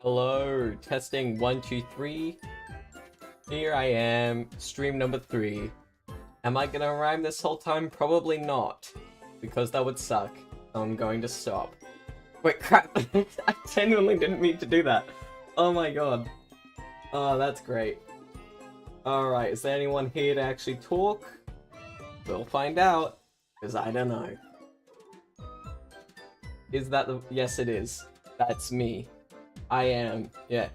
Hello, testing 1, 2, 3. Here I am, stream number 3. Am I gonna rhyme this whole time? Probably not, because that would suck. I'm going to stop. Wait, crap! I genuinely didn't mean to do that. Oh my god. Oh, that's great. Alright, is there anyone here to actually talk? We'll find out, because I don't know. Is that the- yes it is. That's me. I am, yeah.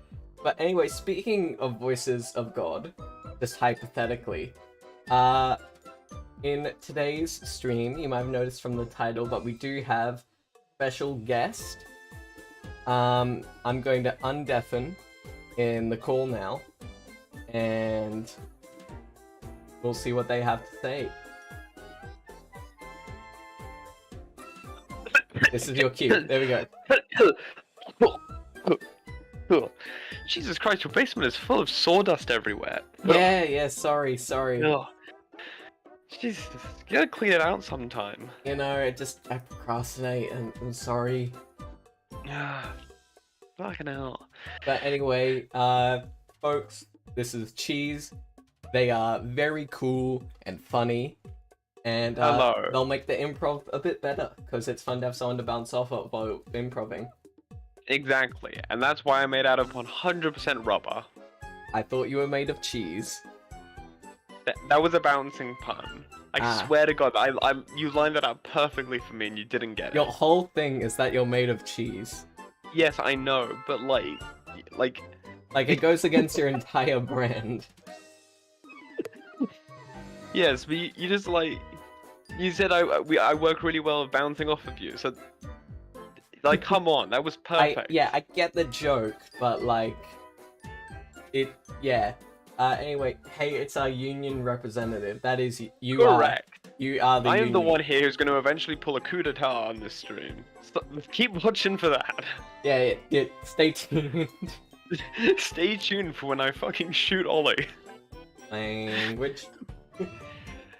But anyway, speaking of voices of God, just hypothetically, in today's stream, you might have noticed from the title, but we do have special guest. I'm going to undeafen in the call now, and we'll see what they have to say. This is your cue. There we go. Jesus Christ, your basement is full of sawdust everywhere. Yeah, sorry. Ugh. Jesus, you gotta clean it out sometime. You know, I procrastinate, and I'm sorry. Fucking hell. But anyway, folks, this is Cheese. They are very cool and funny, and Hello. they'll make the improv a bit better, because it's fun to have someone to bounce off of while improving. Exactly, and that's why I'm made out of 100% rubber. I thought you were made of cheese. That was a bouncing pun. I swear to God, you lined that up perfectly for me and you didn't get Your it. whole thing is that you're made of cheese. Yes, I know, but like... Like, it goes against your entire brand. Yes, but you just like... You said I work really well at bouncing off of you, so... Like, come on, that was perfect. I get the joke, but like... Yeah. Anyway, hey, it's our union representative. That is, you Correct. You are the I am union. the one here who's going to eventually pull a coup d'etat on this stream. Keep watching for that. Yeah, stay tuned. Stay tuned for when I fucking shoot Ollie. Language.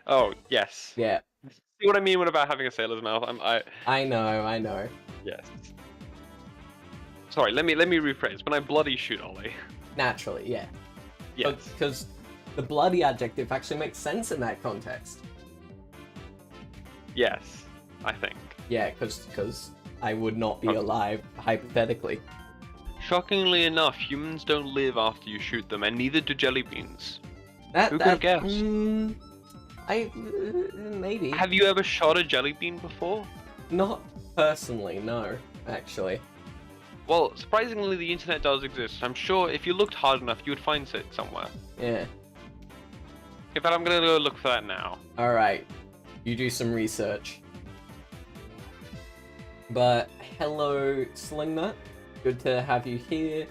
Oh, yes. Yeah. See what I mean about having a sailor's mouth? I know. Yes. Sorry, let me rephrase. When I bloody shoot Ollie. Naturally, yeah. Yes. Because the bloody adjective actually makes sense in that context. Yes, I think. Yeah, because I would not be alive, hypothetically. Shockingly enough, humans don't live after you shoot them, and neither do jellybeans. Who could have guessed? Maybe. Have you ever shot a jellybean before? Not personally, no, actually. Well, surprisingly, the internet does exist. I'm sure if you looked hard enough, you would find it somewhere. Yeah. In fact, I'm gonna go look for that now. Alright. You do some research. But, hello, Slingnut. Good to have you here.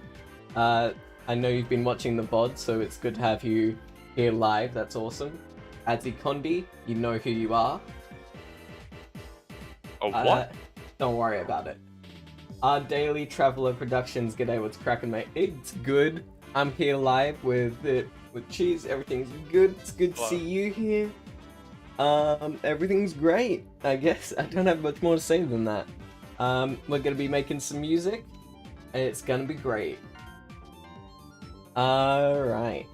I know you've been watching the VOD, so it's good to have you here live. That's awesome. Adzi Kondi, you know who you are. Oh, what? Don't worry about it. Our Daily Traveler Productions, g'day, what's cracking, mate? It's good. I'm here live with Cheese. Everything's good. It's good to see you here. Everything's great, I guess. I don't have much more to say than that. We're gonna be making some music, and it's gonna be great. Alright.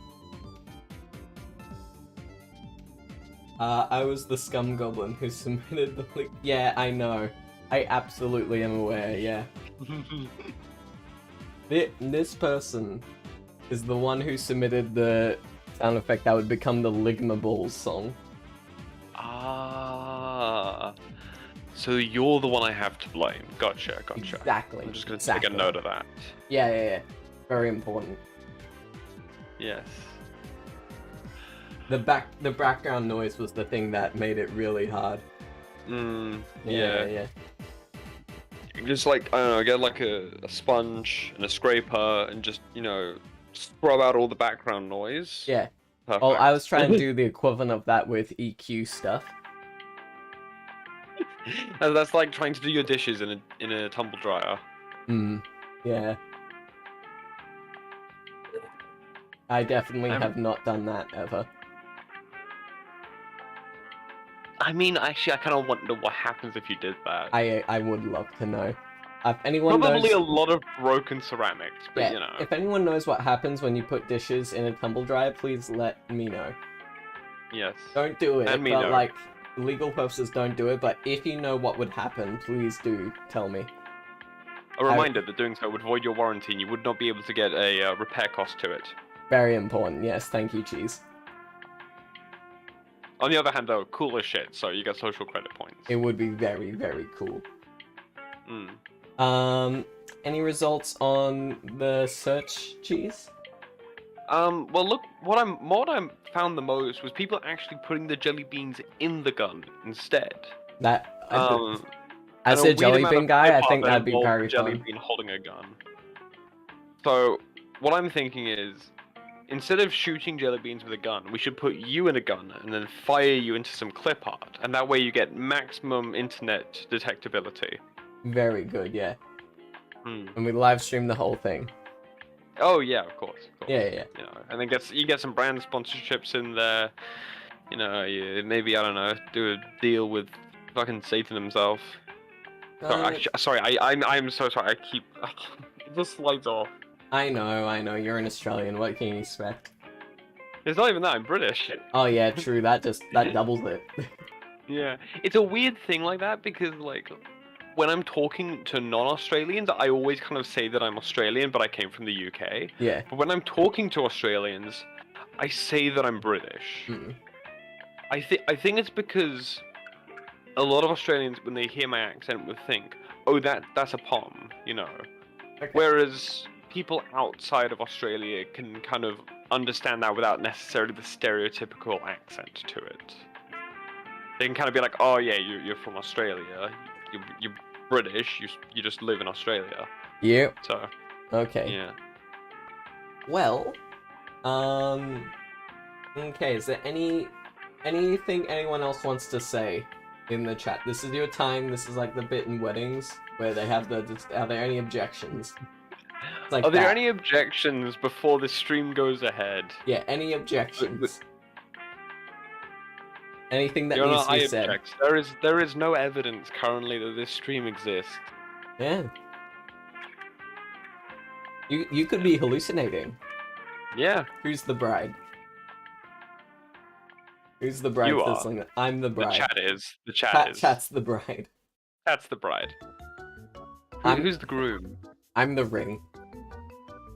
I was the scum goblin who submitted the link. Yeah, I know. I absolutely am aware, yeah. This person is the one who submitted the sound effect that would become the Ligma Balls song. Ah. So you're the one I have to blame. Gotcha. Exactly. I'm just gonna take a note of that. Yeah. Very important. Yes. The background noise was the thing that made it really hard. Yeah. Just like, I don't know, get like a sponge and a scraper and just, scrub out all the background noise. Yeah. Perfect. Oh, I was trying to do the equivalent of that with EQ stuff. And that's like trying to do your dishes in a tumble dryer. Yeah. I definitely have not done that ever. I mean, actually, I kind of wonder what happens if you did that. I would love to know. If anyone Probably knows, a lot of broken ceramics, but yeah, you know. if anyone knows what happens when you put dishes in a tumble dryer, please let me know. Yes. Don't do it, And me but know. like, legal purposes, don't do it. But if you know what would happen, please do tell me. A reminder that doing so would void your warranty and you would not be able to get a repair cost to it. Very important. Yes, thank you, Cheese. On the other hand, though, cool as shit, so you get social credit points. It would be very, very cool. Mm. Any results on the search, Cheese? Well, look, what I found the most was people actually putting the jelly beans in the gun instead. That and as a weird amount Jellybean of Guy, I clip think art that'd be involved very the jelly fun. bean holding a gun. So, what I'm thinking is, instead of shooting jelly beans with a gun, we should put you in a gun and then fire you into some clip art, and that way you get maximum internet detectability. Very good, yeah. Hmm. And we live stream the whole thing. Oh yeah, of course. Yeah. You know, and then you get some brand sponsorships in there. You know, maybe I don't know, do a deal with fucking Satan himself. I'm so sorry. It just slides off. I know. You're an Australian. What can you expect? It's not even that. I'm British. Oh yeah, true. That doubles it. Yeah, it's a weird thing like that because like, when I'm talking to non-Australians, I always kind of say that I'm Australian, but I came from the UK. Yeah. But when I'm talking to Australians, I say that I'm British. Mm. I think it's because a lot of Australians, when they hear my accent, would think, "Oh, that's a Pom," you know. Okay. Whereas people outside of Australia can kind of understand that without necessarily the stereotypical accent to it. They can kind of be like, "Oh yeah, you're from Australia. You're British. You just live in Australia." Yep. So. Okay. Yeah. Well, okay, is there anything anyone else wants to say in the chat? This is your time. This is like the bit in weddings where they have are there any objections? Like Are there any objections before the stream goes ahead? Yeah, any objections? Anything that Your needs Honor, to be I said? object. There is no evidence currently that this stream exists. Yeah. You could be hallucinating. Yeah. Who's the bride? Who's the bride? You for this are. thing? I'm the bride. The chat is. The chat is. Chat's the bride. That's the bride. Who's the groom? I'm the ring.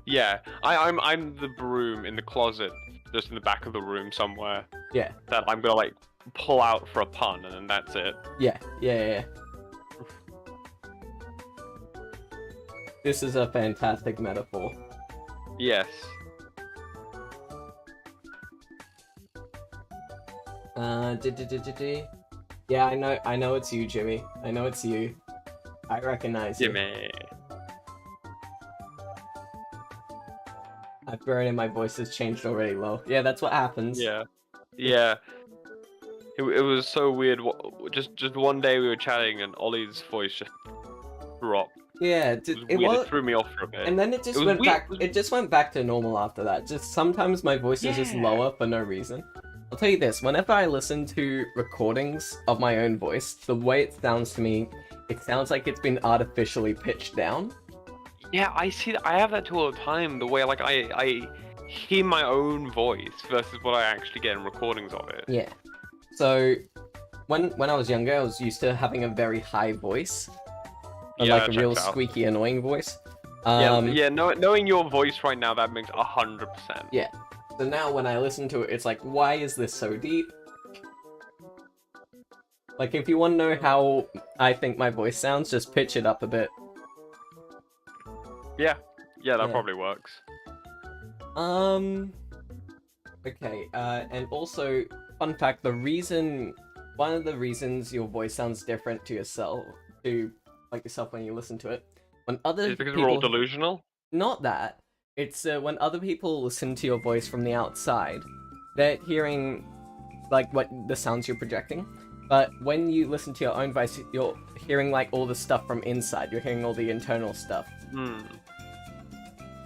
Yeah, I'm the broom in the closet, just in the back of the room somewhere. Yeah. That I'm gonna like pull out for a pun, and then that's it. Yeah. This is a fantastic metaphor. Yes. Yeah, I know it's you, Jimmy. I know it's you. I recognize you. Jimmy. I've grown and my voice has changed already, lol. Yeah, that's what happens. Yeah. It was so weird. Just one day we were chatting and Ollie's voice just dropped. Yeah, it threw me off for a bit. And then it just went back. It just went back to normal after that. Just sometimes my voice is just lower for no reason. I'll tell you this: whenever I listen to recordings of my own voice, the way it sounds to me, it sounds like it's been artificially pitched down. Yeah, I see that. I have that too all the time. The way like I hear my own voice versus what I actually get in recordings of it. Yeah. So when I was younger, I was used to having a very high voice. Like a real squeaky, annoying voice. Knowing your voice right now, that makes 100%. Yeah. So now when I listen to it, it's like, why is this so deep? Like, if you want to know how I think my voice sounds, just pitch it up a bit. Yeah, that probably works. Okay, and also, fun fact, one of the reasons your voice sounds different to yourself, when you listen to it, when other Is it because people... we're all delusional? Not that. It's when other people listen to your voice from the outside, they're hearing, like, what the sounds you're projecting. But when you listen to your own voice, you're hearing, like, all the stuff from inside. You're hearing all the internal stuff.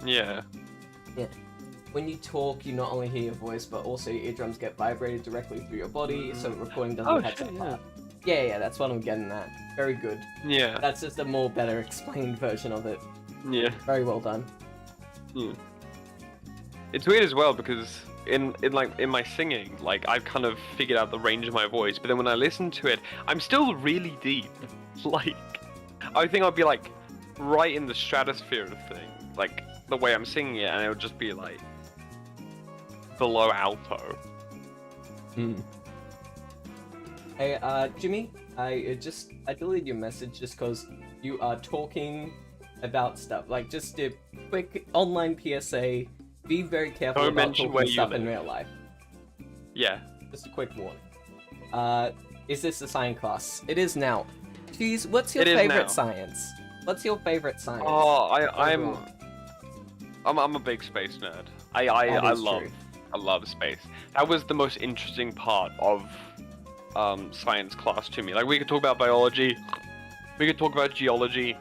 Yeah. Yeah. When you talk, you not only hear your voice, but also your eardrums get vibrated directly through your body, so recording doesn't have to Yeah, that's what I'm getting at. Very good. Yeah. That's just a more better explained version of it. Yeah. Very well done. It's weird as well because in my singing, like I've kind of figured out the range of my voice, but then when I listen to it, I'm still really deep. Like, I think I'll be like right in the stratosphere of things, like the way I'm singing it, and it would just be like below alto. Hey, Jimmy, I deleted your message just because you are talking about stuff. Like, just a quick online PSA. Be very careful Don't about mention talking where you stuff in live. real life. Yeah. Just a quick warning. Is this a science class? It is now. Please, what's your It is now. favorite science? What's your favorite science? Oh, overall? I'm a big space nerd. I is love true. I love space. That was the most interesting part of science class to me. Like, we could talk about biology, we could talk about geology,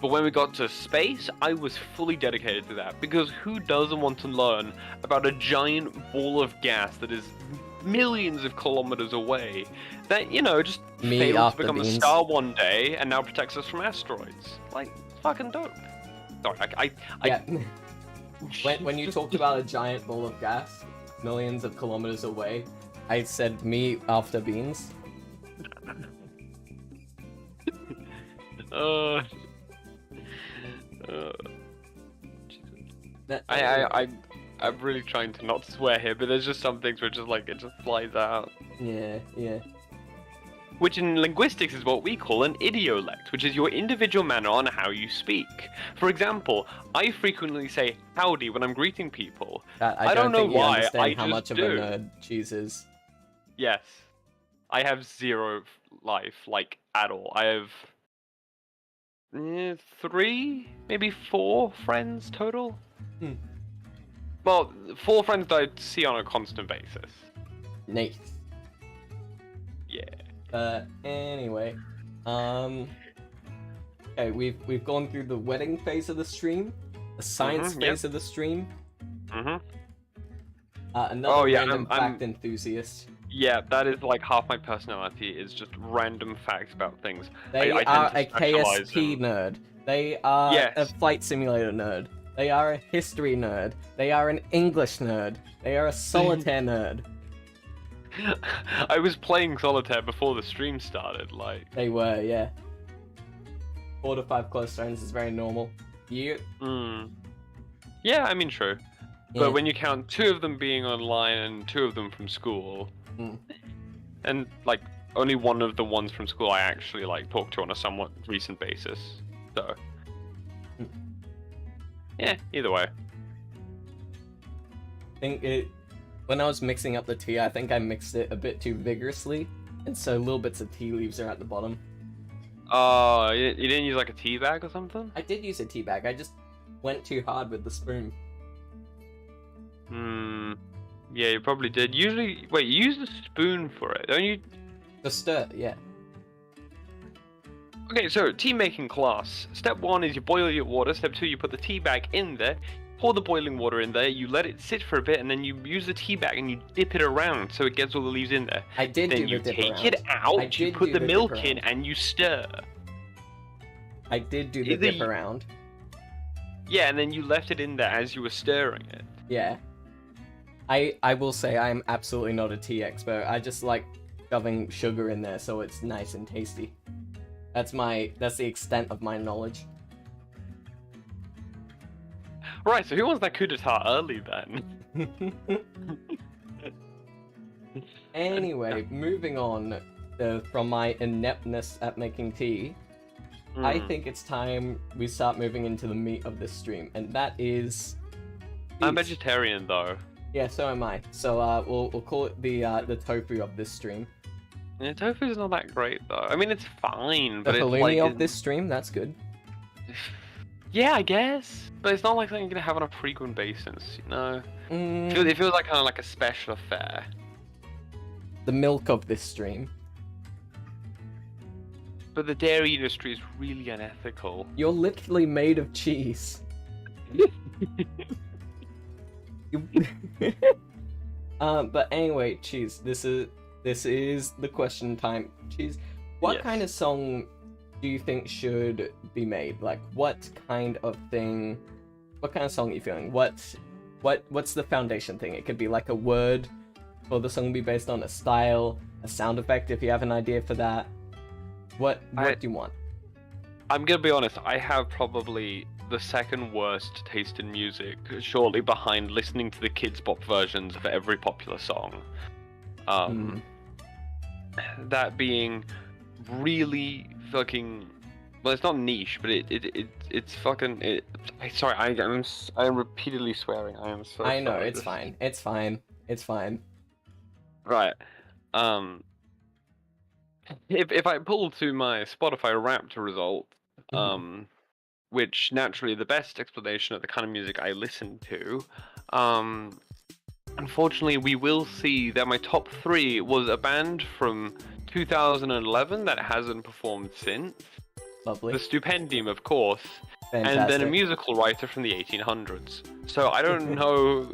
but when we got to space, I was fully dedicated to that, because who doesn't want to learn about a giant ball of gas that is millions of kilometers away that, you know, just Me failed to after become a beans. star one day and now protects us from asteroids? Like, it's fucking dope. Sorry, Yeah. when you talked about a giant ball of gas, millions of kilometers away, I said me after beans. I'm really trying to not swear here, but there's just some things where just like it just flies out. Yeah. Which in linguistics is what we call an idiolect, which is your individual manner on how you speak. For example, I frequently say howdy when I'm greeting people. I don't know think you why, understand I how just much of do. a nerd cheese is. Yes. I have zero life, like, at all. I have 3, maybe 4 friends total. Well, 4 friends that I see on a constant basis. Nate. Yeah. Anyway, okay, we've gone through the wedding phase of the stream, the science phase of the stream. Another random fact enthusiast. Yeah, that is like half my personality is just random facts about things. They I are tend a to specialize KSP in... nerd. They are Yes. a flight simulator nerd. They are a history nerd. They are an English nerd. They are a solitaire nerd. I was playing solitaire before the stream started, like... They were, yeah. 4 to 5 close friends is very normal. You? Yeah, I mean, true. Yeah. But when you count 2 of them being online and 2 of them from school, and like only one of the ones from school I actually like talk to on a somewhat recent basis, so yeah, either way. I think when I was mixing up the tea, I think I mixed it a bit too vigorously, and so little bits of tea leaves are at the bottom. You didn't use like a tea bag or something? I did use a tea bag, I just went too hard with the spoon. Yeah, you probably did. Usually, wait, you use the spoon for it, don't you? The stir, yeah. Okay, so tea making class. Step 1 is you boil your water. Step 2, you put the tea bag in there, pour the boiling water in there, you let it sit for a bit, and then you use the tea bag and you dip it around so it gets all the leaves in there. I did Then do you the dip take around. it out, you put the milk in, around. and you stir. I did do the dip around. Yeah, and then you left it in there as you were stirring it. Yeah. I will say I'm absolutely not a tea expert. I just like shoving sugar in there so it's nice and tasty. That's the extent of my knowledge. Right, so who wants that coup d'etat early then? Anyway, moving on from my ineptness at making tea, I think it's time we start moving into the meat of this stream, and that is... I'm vegetarian though. Yeah, so am I. So we'll call it the tofu of this stream. Yeah, tofu's not that great though. I mean, it's fine, but The it's halloumi like... of this stream, that's good. Yeah, I guess. But it's not like something you're gonna have on a frequent basis, you know? Mm, It feels like kind of like a special affair. the milk of this stream. But the dairy industry is really unethical. You're literally made of cheese. But anyway, cheese. This is this is the question time. Jeez, what Yes. kind of song do you think should be made? Like, what kind of thing? What kind of song are you feeling? What's the foundation thing? It could be like a word, or the song be based on a style, a sound effect. If you have an idea for that, what do you want? I'm gonna be honest, I have probably the second worst taste in music, shortly behind listening to the Kids Bop versions of every popular song. That being really fucking, well, it's not niche, but it's fucking. Sorry, I'm repeatedly swearing. I am so. I know, sorry. it's fine. It's fine. It's fine. Right. If I pull to my Spotify Wrapped result, which naturally the best explanation of the kind of music I listen to, unfortunately we will see that my top 3 was a band from 2011 that hasn't performed since. Lovely. The Stupendium, of course, Fantastic. and then a musical writer from the 1800s. So I don't know.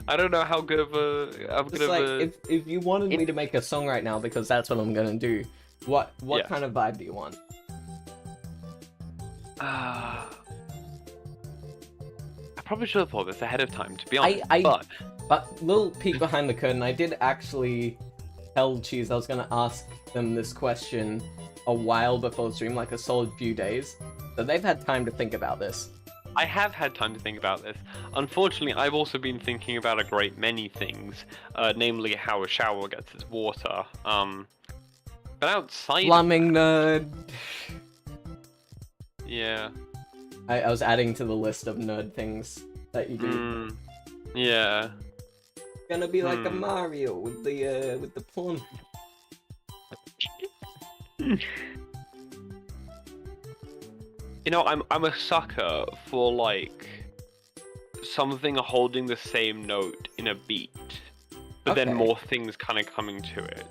I don't know how good of a. If you wanted me to make a song right now, because that's what I'm gonna do. What kind of vibe do you want? I probably should have thought this ahead of time, to be honest. But little peek behind the curtain, I did actually tell Cheese I was gonna ask them this question a while before the stream, like a solid few days. So they've had time to think about this. I have had time to think about this. Unfortunately, I've also been thinking about a great many things, namely how a shower gets its water. But outside Plumbing nerd. Yeah. I was adding to the list of nerd things that you do. Yeah. It's gonna be like a Mario with the plum. You know, I'm a sucker for like something holding the same note in a beat, but then more things kind of coming to it.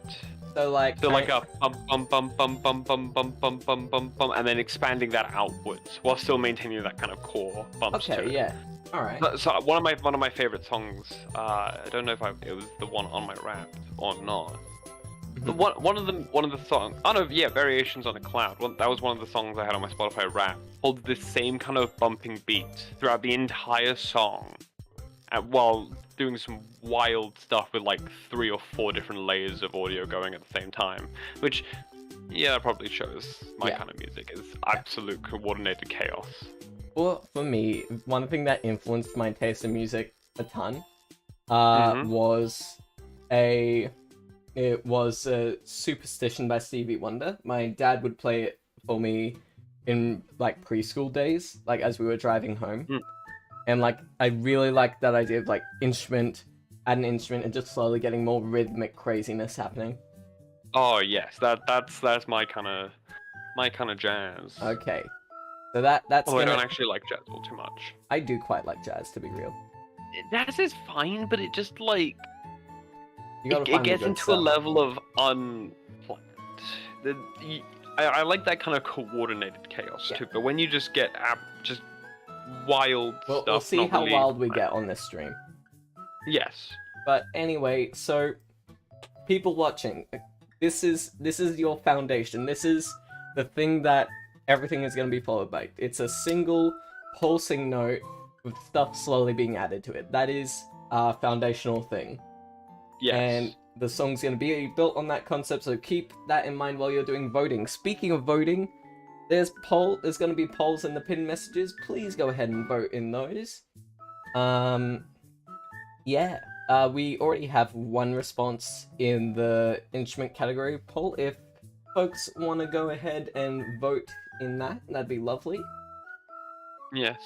So like a bum bum bum bum bum bum bum bum bum bum, and then expanding that outwards while still maintaining that kind of core bumps to it. yeah. All right. So one of my favorite songs. I don't know if it was the one on my Wrapped or not. One of the songs. Oh no, yeah, Variations on a Cloud. That was one of the songs I had on my Spotify Wrapped. Holds this same kind of bumping beat throughout the entire song, while doing some wild stuff with like 3 or 4 different layers of audio going at the same time. Which, yeah, probably shows my kind of music is absolute coordinated chaos. Well, for me, one thing that influenced my taste in music a ton was a Superstition by Stevie Wonder. My dad would play it for me in like preschool days, like as we were driving home. And like I really liked that idea of like add an instrument and just slowly getting more rhythmic craziness happening. Oh yes, that's my kind of jazz. Okay. So that's I don't actually like jazz all too much. I do quite like jazz, to be real. Jazz is fine, but it just like it gets into a level of unplanned. I like that kind of coordinated chaos too, but when you just get just wild stuff. We'll see how wild we get on this stream. Yes. But anyway, so people watching, this is your foundation. This is the thing that everything is going to be followed by. It's a single pulsing note with stuff slowly being added to it. That is our foundational thing. Yes. And the song's going to be built on that concept, so keep that in mind while you're doing voting. Speaking of voting, there's going to be polls in the pinned messages. Please go ahead and vote in those. We already have one response in the instrument category poll. If folks want to go ahead and vote in that, that'd be lovely. Yes.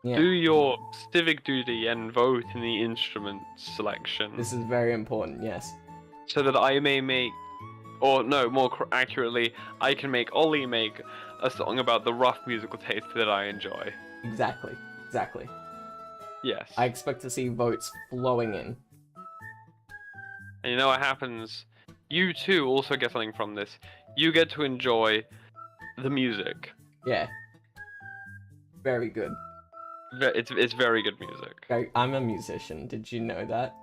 Yeah. Do your civic duty and vote in the instrument selection. This is very important, yes. So that I may make, or no, more accurately, I can make Ollie make a song about the rough musical taste that I enjoy. Exactly. Yes. I expect to see votes flowing in. And you know what happens? You too also get something from this. You get to enjoy the music. Yeah. Very good. It's very good music. I'm a musician. Did you know that?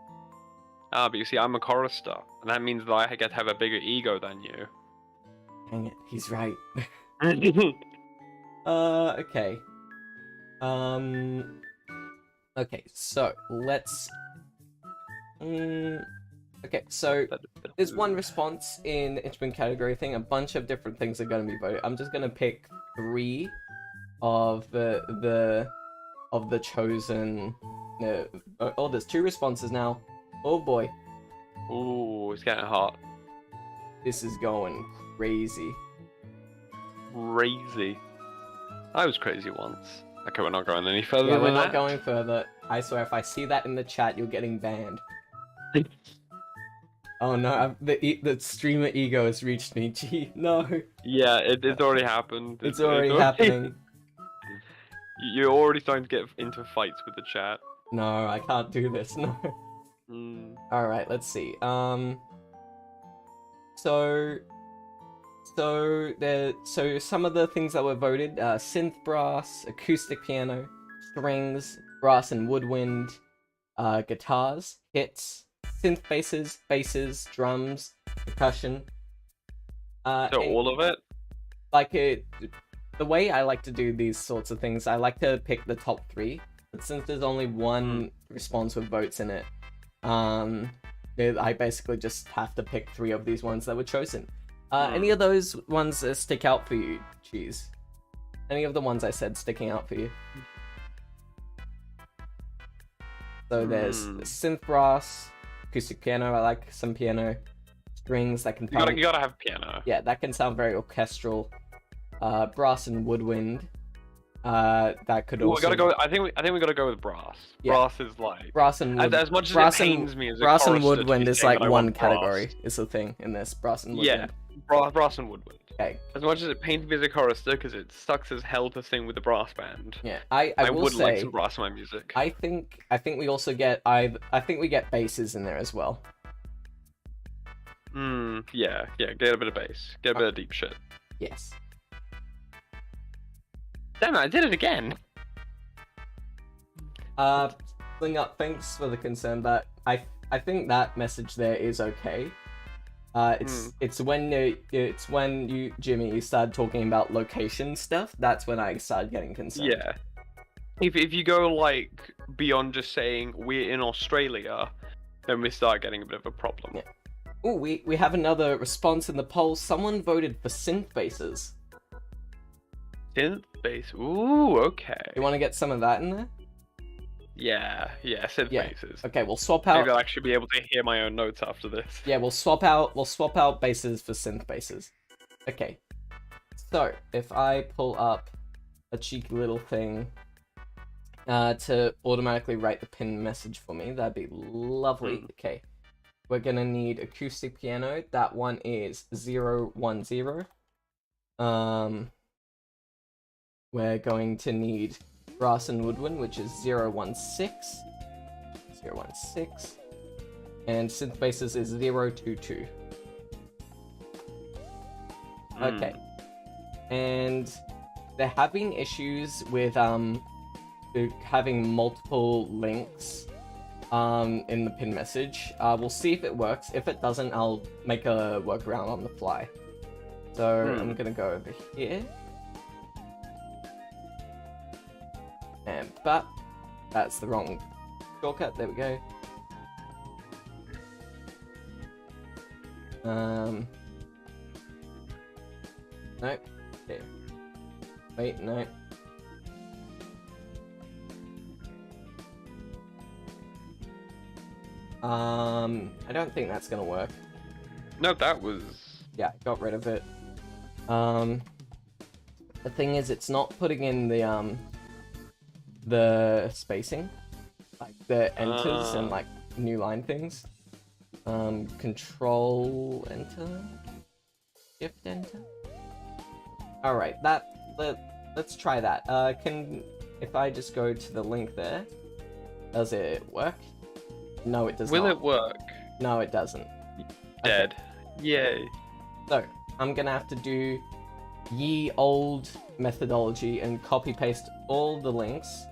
Ah, but you see, I'm a chorister, and that means that I get to have a bigger ego than you. Dang it, he's right. Mm. Okay. Okay, so let's... okay, so there's one response in the instrument category thing. A bunch of different things are going to be voted. I'm just going to pick 3 of the chosen... No, oh, there's 2 responses now. Oh boy. Ooh, it's getting hot. This is going crazy. Crazy. I was crazy once. Okay, we're not going any further Yeah, than we're that. not going further. I swear, if I see that in the chat, you're getting banned. Oh no, the streamer ego has reached me. Gee, no. Yeah, it's already happened. It's already happening. You're already starting to get into fights with the chat. No, I can't do this. No. Mm. All right, let's see. So some of the things that were voted: synth brass, acoustic piano, strings, brass and woodwind, guitars, hits, synth basses, drums, percussion. So all of it? Like the way I like to do these sorts of things, I like to pick the top 3. But since there's only one response with votes in it, I basically just have to pick 3 of these ones that were chosen. Any of those ones that stick out for you, Cheese? Any of the ones I said sticking out for you? So there's synth brass, acoustic piano. I like some piano, strings that can. You gotta have piano. Yeah, that can sound very orchestral. Brass and woodwind. That could also. We gotta go. I think we gotta go with brass. Yeah. Brass is like brass and wood. as much as it pains me as a brass and chorister to woodwind be is saying like that I one want category. brass. Is the thing in this brass and woodwind. Yeah, brass and woodwind. Okay. As much as it pains me as a chorister, because it sucks as hell to sing with a brass band. Yeah, I will would say, like some brass in my music. I think we also get I think we get basses in there as well. Yeah, get a bit of bass, get a bit of deep shit. Yes. Damn it, I did it again. Bring up. Thanks for the concern, but I think that message there is okay. It's when you Jimmy you started talking about location stuff. That's when I started getting concerned. Yeah. If you go like beyond just saying we're in Australia, then we start getting a bit of a problem. Yeah. Oh, we have another response in the poll. Someone voted for synth basses. Synth bass. Ooh, okay. You want to get some of that in there? Yeah, synth basses. Okay, we'll swap out. Maybe I'll actually be able to hear my own notes after this. Yeah, we'll swap out basses for synth basses. Okay. So if I pull up a cheeky little thing to automatically write the pin message for me, that'd be lovely. Okay. We're gonna need acoustic piano. That one is 010. We're going to need brass and woodwind, which is 016. And synth basses is 022. Okay. And there have been issues with having multiple links in the pin message. We'll see if it works. If it doesn't, I'll make a workaround on the fly. So I'm gonna go over here. And that's the wrong shortcut. There we go. Nope. Okay. Wait, no. I don't think that's gonna work. No, that was... Yeah, got rid of it. The thing is, it's not putting in the spacing, like the enters and like new line things. Control enter, shift enter. All right, let's try that. If I just go to the link there, does it work? No, it does not. Will it work? No, it doesn't. Dead. Okay. Yay. So, I'm gonna have to do ye old methodology and copy paste all the links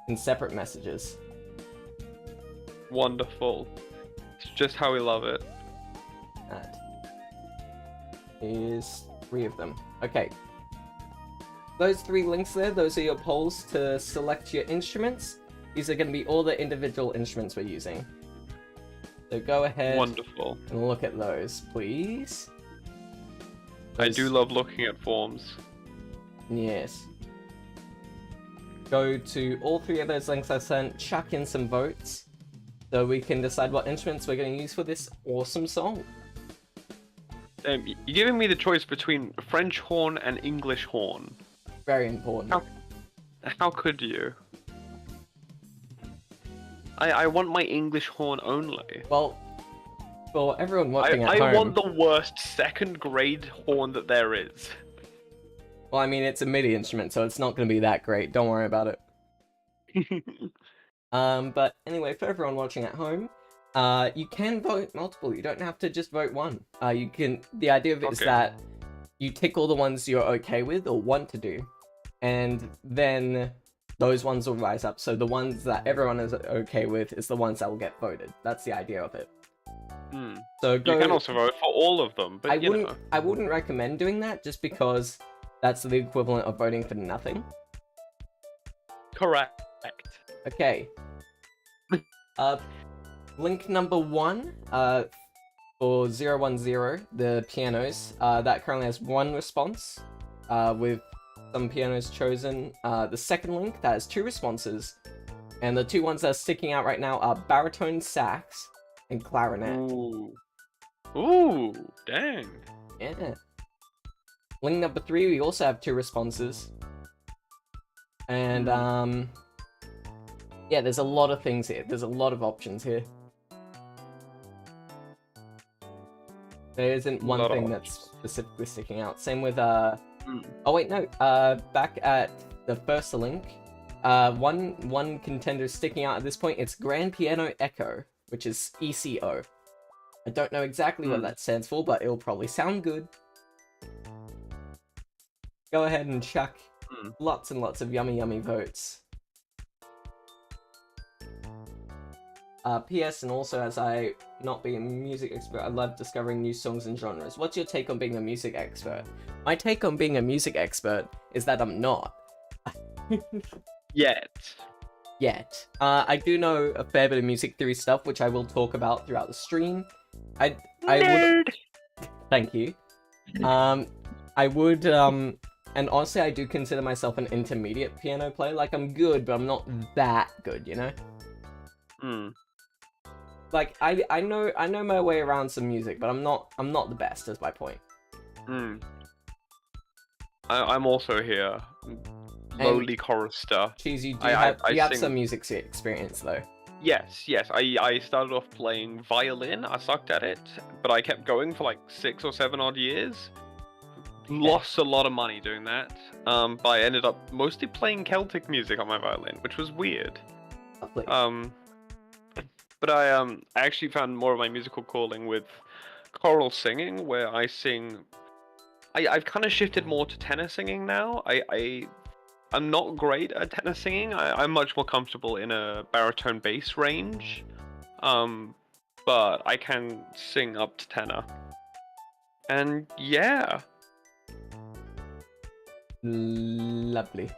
in separate messages. Wonderful. just how we love it. That is 3 of them. Okay. Those 3 links there, those are your polls to select your instruments. These are going to be all the individual instruments we're using. So go ahead Wonderful. and look at those, please. I do love looking at forms. Yes. Go to all 3 of those links I sent, chuck in some votes, so we can decide what instruments we're going to use for this awesome song. You're giving me the choice between French horn and English horn. Very important. How could you? I want my English horn only. Well, for everyone watching at I home... want the worst 2nd grade horn that there is. Well, I mean, it's a MIDI instrument, so it's not going to be that great. Don't worry about it. But anyway, for everyone watching at home, you can vote multiple. You don't have to just vote one. You can. The idea of it is that you tick all the ones you're okay with or want to do, and then those ones will rise up. So the ones that everyone is okay with is the ones that will get voted. That's the idea of it. So go, you can also vote for all of them, but I wouldn't recommend doing that just because that's the equivalent of voting for nothing. Correct. Okay. Link number 1, for 010, the pianos, that currently has 1 response, with some pianos chosen. The second link, that has 2 responses, and the 2 ones that are sticking out right now are baritone sax and clarinet. Ooh, dang. Yeah. Link number 3, we also have 2 responses. And, yeah, there's a lot of things here. There's a lot of options here. There isn't one thing that's specifically sticking out. Same with, oh wait, no. Back at the first link, one contender sticking out at this point, it's Grand Piano Echo, which is ECO. I don't know exactly what that stands for, but it'll probably sound good. Go ahead and chuck lots and lots of yummy votes. P.S. and also, as I not being a music expert, I love discovering new songs and genres. What's your take on being a music expert? My take on being a music expert is that I'm not. Yet. I do know a fair bit of music theory stuff, which I will talk about throughout the stream. I would... Thank you. I would, and honestly, I do consider myself an intermediate piano player. Like, I'm good, but I'm not that good, you know? Like, I know my way around some music, but I'm not the best, is my point. I'm also here. Lowly chorister. Cheese, you have some music experience, though. Yes. I started off playing violin. I sucked at it, but I kept going for like 6 or 7 odd years. Lost a lot of money doing that. But I ended up mostly playing Celtic music on my violin, which was weird. Lovely. But I actually found more of my musical calling with choral singing, where I sing. I've kind of shifted more to tenor singing now. I'm not great at tenor singing. I'm much more comfortable in a baritone bass range, but I can sing up to tenor. And yeah. Lovely.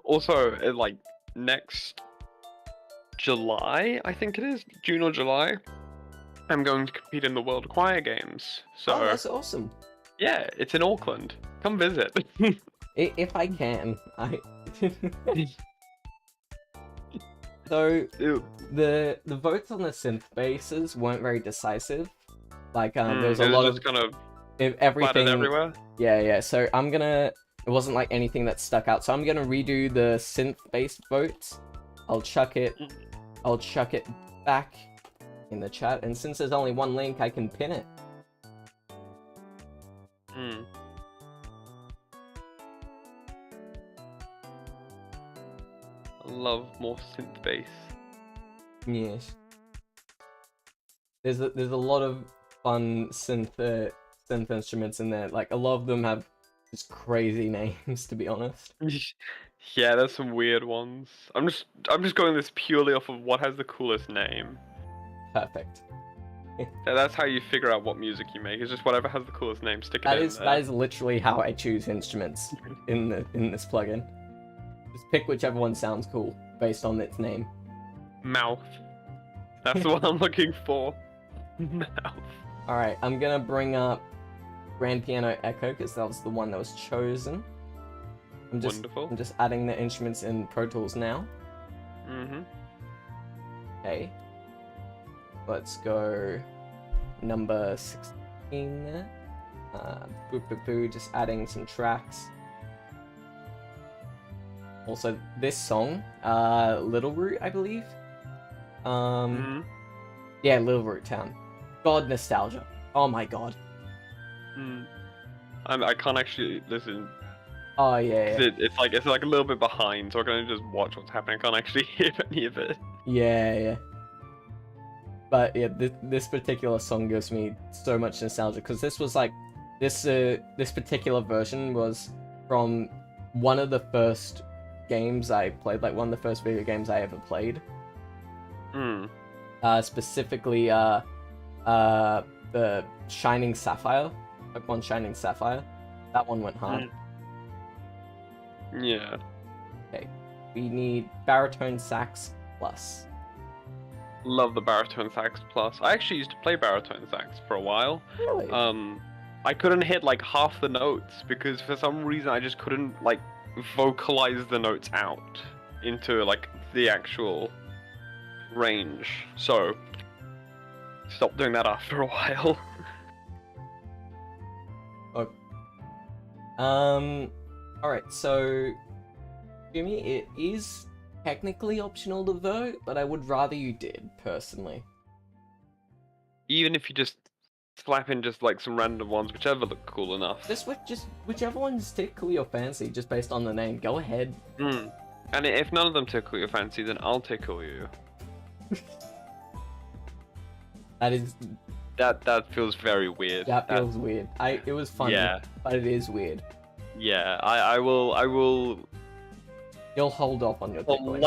Also, like next July, I think it is, June or July, I'm going to compete in the World Choir Games. So oh, that's awesome. Yeah, it's in Auckland. Come visit. If I can, So the votes on the synth basses weren't very decisive. Like there was a lot of kind of everything everywhere. Yeah. So it wasn't like anything that stuck out. So I'm gonna redo the synth based votes. I'll chuck it back in the chat, and since there's only one link, I can pin it. I love more synth bass. Yes. There's a lot of fun synth instruments in there. Like a lot of them have just crazy names, to be honest. Yeah, there's some weird ones. I'm just going this purely off of what has the coolest name. Perfect. That's how you figure out what music you make. It's just whatever has the coolest name, stick it in there. That is literally how I choose instruments in this plugin. Just pick whichever one sounds cool based on its name. Mouth. That's what I'm looking for. Mouth. Alright, I'm gonna bring up Grand Piano Echo because that was the one that was chosen. Wonderful. I'm just adding the instruments in Pro Tools now. Mm-hmm. Okay. Let's go number 16 there. Just adding some tracks. Also, this song, Little Root, I believe. Yeah, Little Root Town. God, nostalgia. Oh my god. I can't actually listen. Oh yeah. It's like a little bit behind, so I can only just watch what's happening. I can't actually hear any of it. Yeah. But yeah, this particular song gives me so much nostalgia because this was like this particular version was from one of the first games I played, like one of the first video games I ever played. Specifically, the Shining Sapphire, Pokemon Shining Sapphire. That one went hard. Yeah. Okay, we need baritone sax plus. Love the baritone sax plus. I actually used to play baritone sax for a while. Really? I couldn't hit like half the notes because for some reason I just couldn't like vocalize the notes out into like the actual range. So stopped doing that after a while. Okay. Alright, so Jimmy, it is technically optional to vote, but I would rather you did, personally. Even if you just slap in just like some random ones, whichever look cool enough. Just whichever ones tickle your fancy, just based on the name. Go ahead. And if none of them tickle your fancy, then I'll tickle you. That feels very weird. That feels weird. It was funny, yeah. But it is weird. Yeah, I will. You'll hold off on your tickling.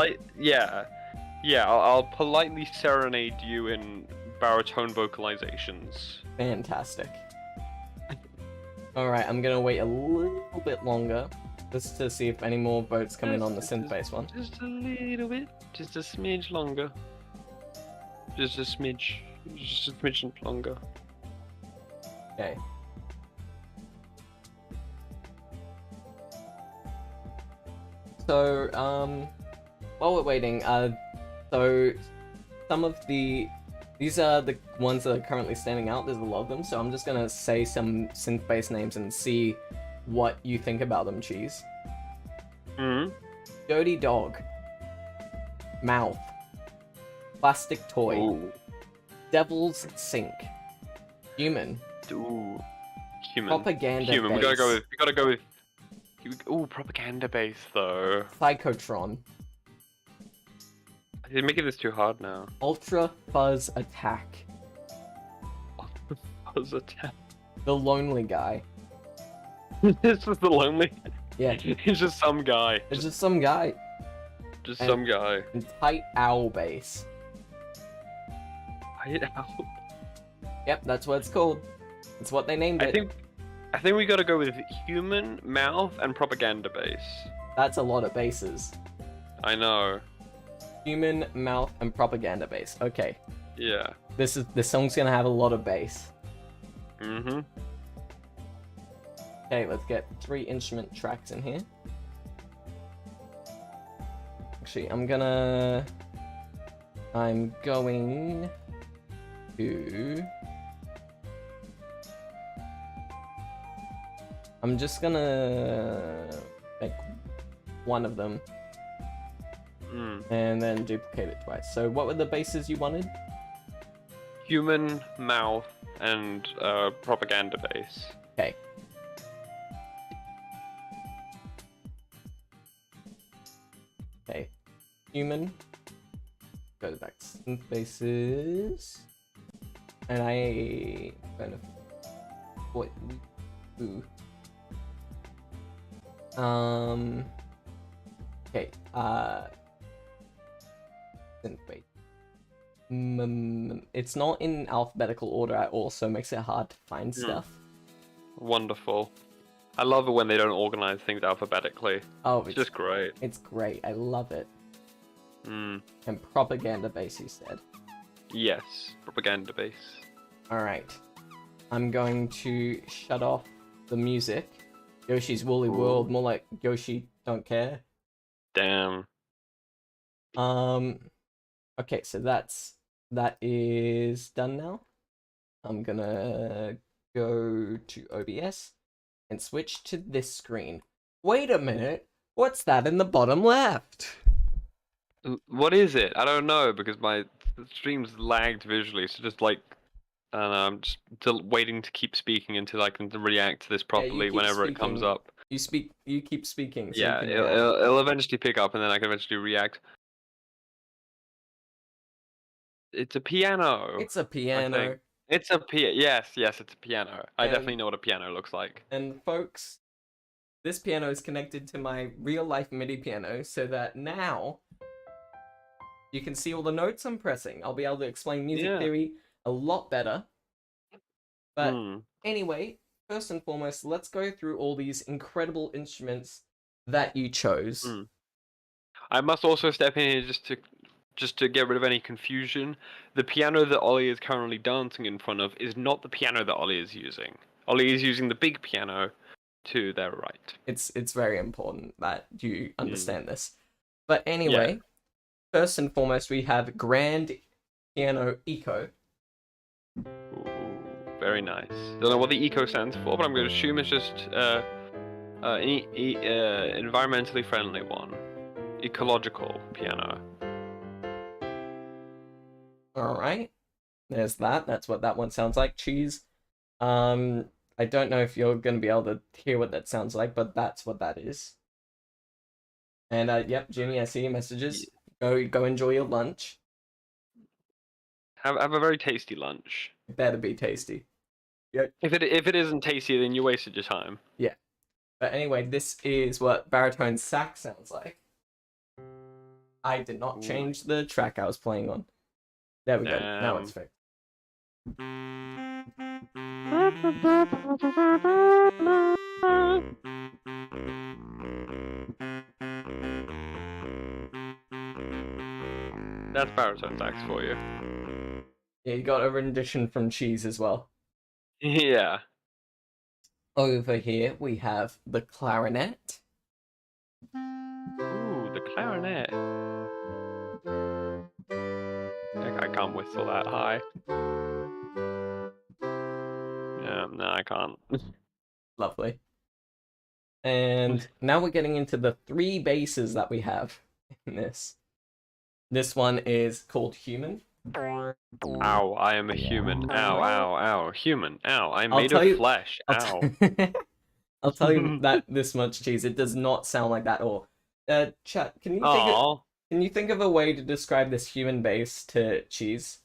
I'll politely serenade you in baritone vocalizations. Fantastic. Alright, I'm gonna wait a little bit longer just to see if any more votes come in on the synth-based one. Just a little bit. Just a smidge longer. Just a smidge. Just a smidge longer. Okay. So, while we're waiting, so some of these are the ones that are currently standing out. There's a lot of them, so I'm just gonna say some synth-based names and see what you think about them, Cheese. Dirty Dog. Mouth. Plastic Toy. Ooh. Devil's Sink. Human. Ooh. Human. Propaganda Human. Base. We gotta go with. Ooh, propaganda base though. Psychotron. You're making this too hard now. Ultra Fuzz Attack. Fuzz Attack. The Lonely Guy. This is the lonely. Yeah. He's just some guy. It's just some guy. Just some guy. And Tight Owl Base. Tight Owl. Yep, that's what it's called. That's what they named it. I think we gotta go with human, mouth, and propaganda base. That's a lot of bases. I know. Human, mouth, and propaganda base. Okay. Yeah. This song's gonna have a lot of bass. Okay, let's get 3 instrument tracks in here. Actually, I'm going to... I'm just gonna make one of them. And then duplicate it twice. So what were the bases you wanted? Human, mouth, and propaganda base. Okay. Okay. Human. Go back to synth bases. And I kind of what ooh. Okay, synth base. It's not in alphabetical order at all, so it makes it hard to find stuff. Wonderful. I love it when they don't organize things alphabetically. Oh, It's just great. It's great. I love it. Mm. And propaganda base, you said. Yes, propaganda base. Alright. I'm going to shut off the music. Yoshi's Woolly World, more like Yoshi don't care. Damn. Okay, so that is done now. I'm gonna go to OBS and switch to this screen. Wait a minute, what's that in the bottom left? What is it? I don't know because my stream's lagged visually, so just like I don't know, I'm just waiting to keep speaking until I can react to this properly whenever it comes up. You keep speaking. So Yeah, you can it'll eventually pick up, and then I can eventually react. It's a piano. It's a piano. It's a yes, it's a piano. I definitely know what a piano looks like. And folks, this piano is connected to my real life MIDI piano so that now you can see all the notes I'm pressing. I'll be able to explain music theory a lot better. But anyway, first and foremost, let's go through all these incredible instruments that you chose. I must also step in here just to get rid of any confusion. The piano that Ollie is currently dancing in front of is not the piano that Ollie is using. Ollie is using the big piano to their right. It's very important that you understand this. But anyway, first and foremost, we have Grand Piano Eco. Ooh, very nice. Don't know what the eco stands for, but I'm going to assume it's just environmentally friendly one. Ecological piano. Alright. There's that. That's what that one sounds like. Cheese. I don't know if you're going to be able to hear what that sounds like, but that's what that is. And, yep, Jimmy, I see your messages. Go enjoy your lunch. Have a very tasty lunch. It better be tasty. Yep. If it isn't tasty, then you wasted your time. Yeah. But anyway, this is what baritone sax sounds like. I did not change the track I was playing on. There we go. Now it's fixed. That's baritone sax for you. Yeah, you got a rendition from Cheese as well. Yeah. Over here we have the clarinet. Ooh, the clarinet. I can't whistle that high. Yeah, no, I can't. Lovely. And now we're getting into the three basses that we have in this. This one is called Human. Ow, I am a human. Ow, ow, ow. Human. Ow, I'm made of flesh. Ow. I'll tell you that this much, Cheese. It does not sound like that at all. Chat, can you think of a way to describe this human bass to Cheese?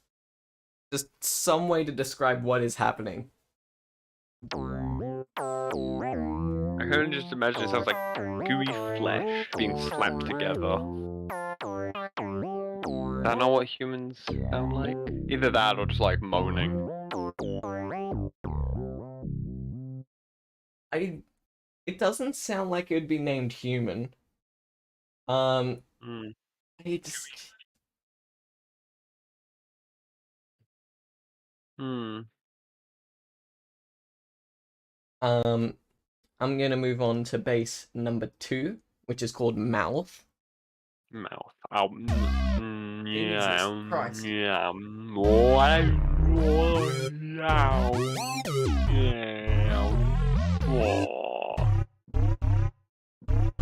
Just some way to describe what is happening. I can just imagine it sounds like gooey flesh being slapped together. Is that not what humans sound like? Either that or just like moaning. It doesn't sound like it would be named Human. I just... I'm gonna move on to bass number 2, which is called Mouth. Mouth. Ow. Jesus Christ. Yeah.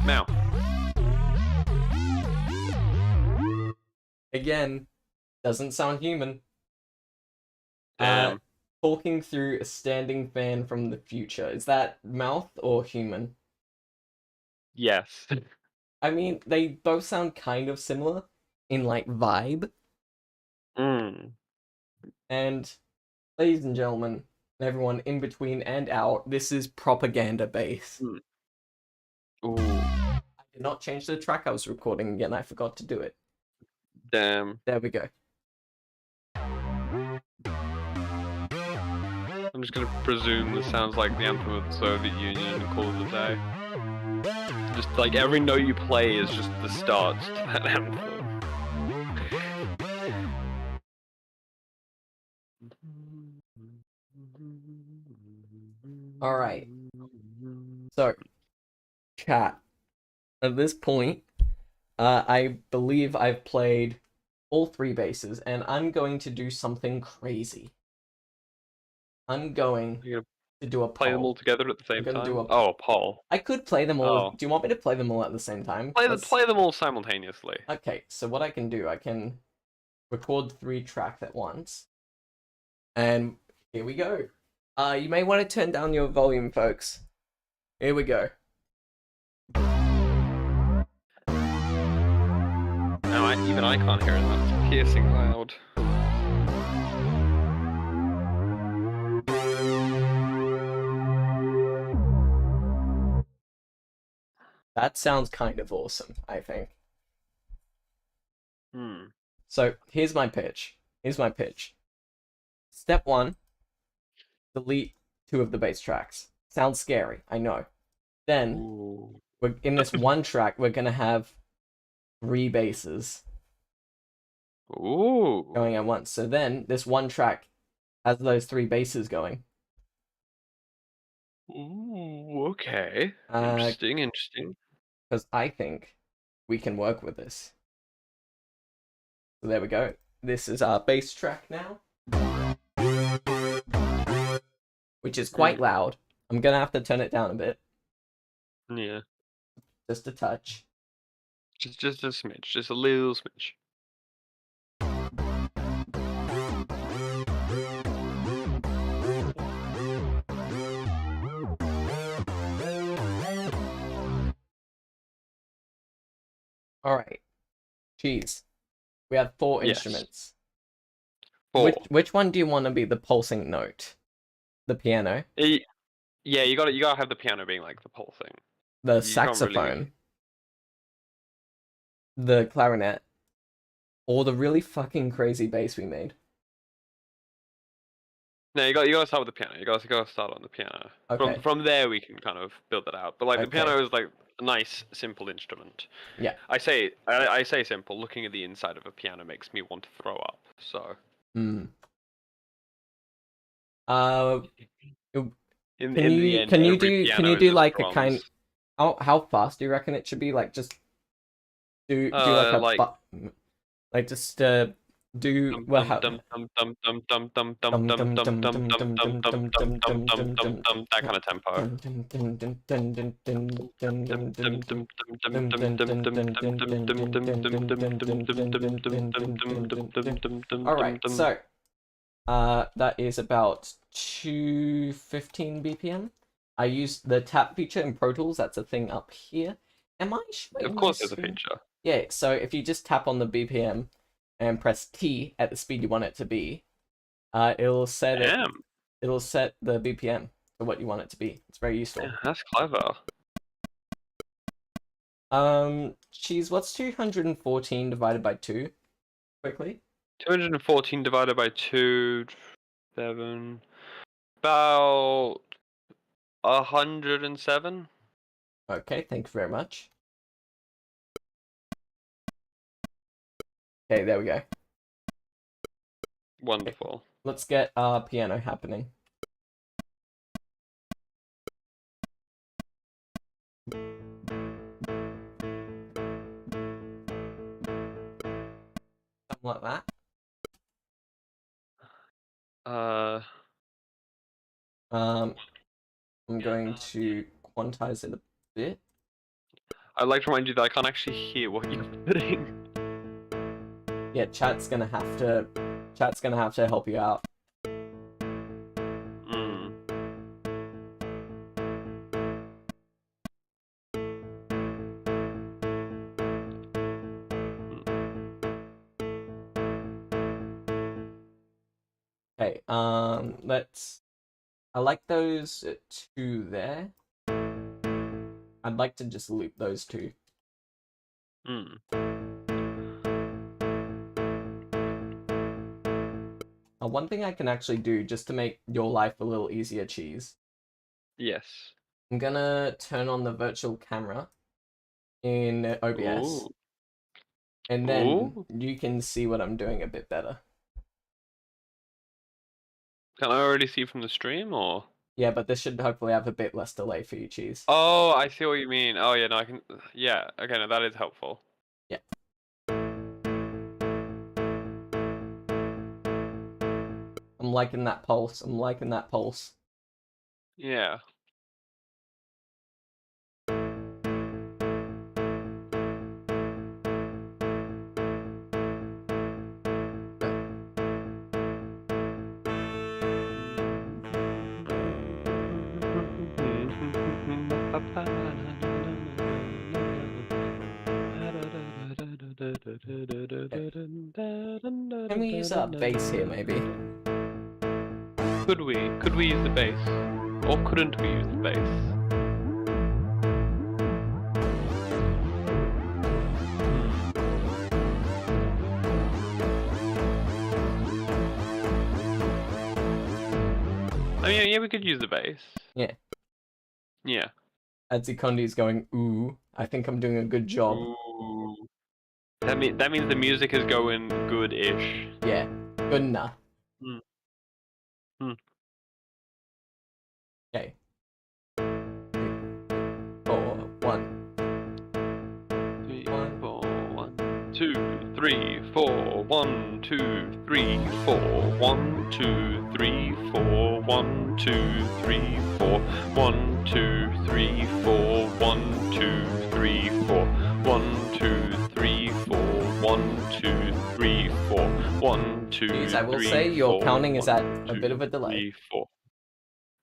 Mouth. Again, doesn't sound human. Talking through a standing fan from the future. Is that Mouth or Human? Yes. I mean, they both sound kind of similar in, like, vibe. And, ladies and gentlemen, everyone in between and out, this is propaganda bass. Ooh. I did not change the track I was recording again, I forgot to do it. Damn. There we go. I'm just gonna presume this sounds like the anthem of the Soviet Union and call it a day. Just like every note you play is just the start to that anthem. Alright. So, chat. At this point, I believe I've played all 3 bases, and I'm going to do something crazy. I'm going You're gonna to do a play them all poll. together at the same gonna time? do a- Oh, a poll. I could play them all. Oh. Do you want me to play them all at the same time? Play them all simultaneously. Okay, so what I can do, I can record 3 tracks at once. And here we go. You may want to turn down your volume, folks. Here we go. No, even I can't hear it. That's piercing loud. That sounds kind of awesome, I think. Hmm. So, here's my pitch. Step 1, delete 2 of the bass tracks. Sounds scary, I know. Then, Ooh. in this one track, we're gonna have 3 basses Ooh. going at once. So then, this one track has those 3 basses going. Ooh, okay. Interesting. Because I think we can work with this. So there we go. This is our bass track now, which is quite loud. I'm gonna have to turn it down a bit. Yeah. Just a touch. Just a smidge. Just a little smidge. Alright. Jeez. We have 4 Yes. instruments. 4. Which one do you want to be the pulsing note? The piano? Yeah, you gotta have the piano being like the pulsing. The You can't saxophone? The clarinet? Or the really fucking crazy bass we made? No, you gotta start with the piano. You gotta start on the piano. Okay. From there we can kind of build it out. But like the Okay. piano is like a nice, simple instrument. Yeah. I say simple. Looking at the inside of a piano makes me want to throw up. So. Hmm. In Can the you end, can you every do piano is just like a drums. kind? How fast do you reckon it should be? Like just do like a like just do well how that kind of tempo. All right, so that is about 215 BPM. I use the tap feature in Pro Tools. That's a thing up here. Am I showing Of course, my there's a screen? feature. Yeah, so if you just tap on the BPM and press T at the speed you want it to be, it'll set it'll set the BPM for what you want it to be. It's very useful. Yeah, that's clever. Cheese, what's 214 divided by 2? Quickly. 214 divided by 2, 7, about 107. Okay, thank you very much. Okay, there we go. Wonderful. Okay, let's get our piano happening. Something like that. I'm going to quantize it a bit. I'd like to remind you that I can't actually hear what you're putting. Yeah, chat's gonna have to help you out. Okay, I like those 2 there. I'd like to just loop those 2. one thing I can actually do just to make your life a little easier, Cheese. Yes. I'm gonna turn on the virtual camera in OBS, Ooh. and then Ooh. you can see what I'm doing a bit better. Can I already see from the stream, or? Yeah, but this should hopefully have a bit less delay for you, Cheese. Oh, I see what you mean. Oh, yeah, no, I can. Yeah, okay, no, that is helpful. Yeah. I'm liking that pulse. I'm liking that pulse. Yeah. Can we use a bass here, maybe? Could we? Could we use the bass? Or couldn't we use the bass? I mean, yeah, we could use the bass. Yeah. Yeah. Adzikondi's going, ooh, I think I'm doing a good job. Ooh. That means the music is going good-ish. Yeah, good enough. Hmm. Hmm. Okay. 4, 1. 3, 4, 1, 2, 3, 4, 1, 2, 3, 4, 1, 2, 3, 4, 1, 2, 3, 4, 1, 2, 3, 4, 1, 2, 3, 4, 1, 2, 3, 4, 1, 2, 3, 4, 1, 2, 3, 4. Jeez, I will say your counting is at a 2, bit of a delay. 3, 4.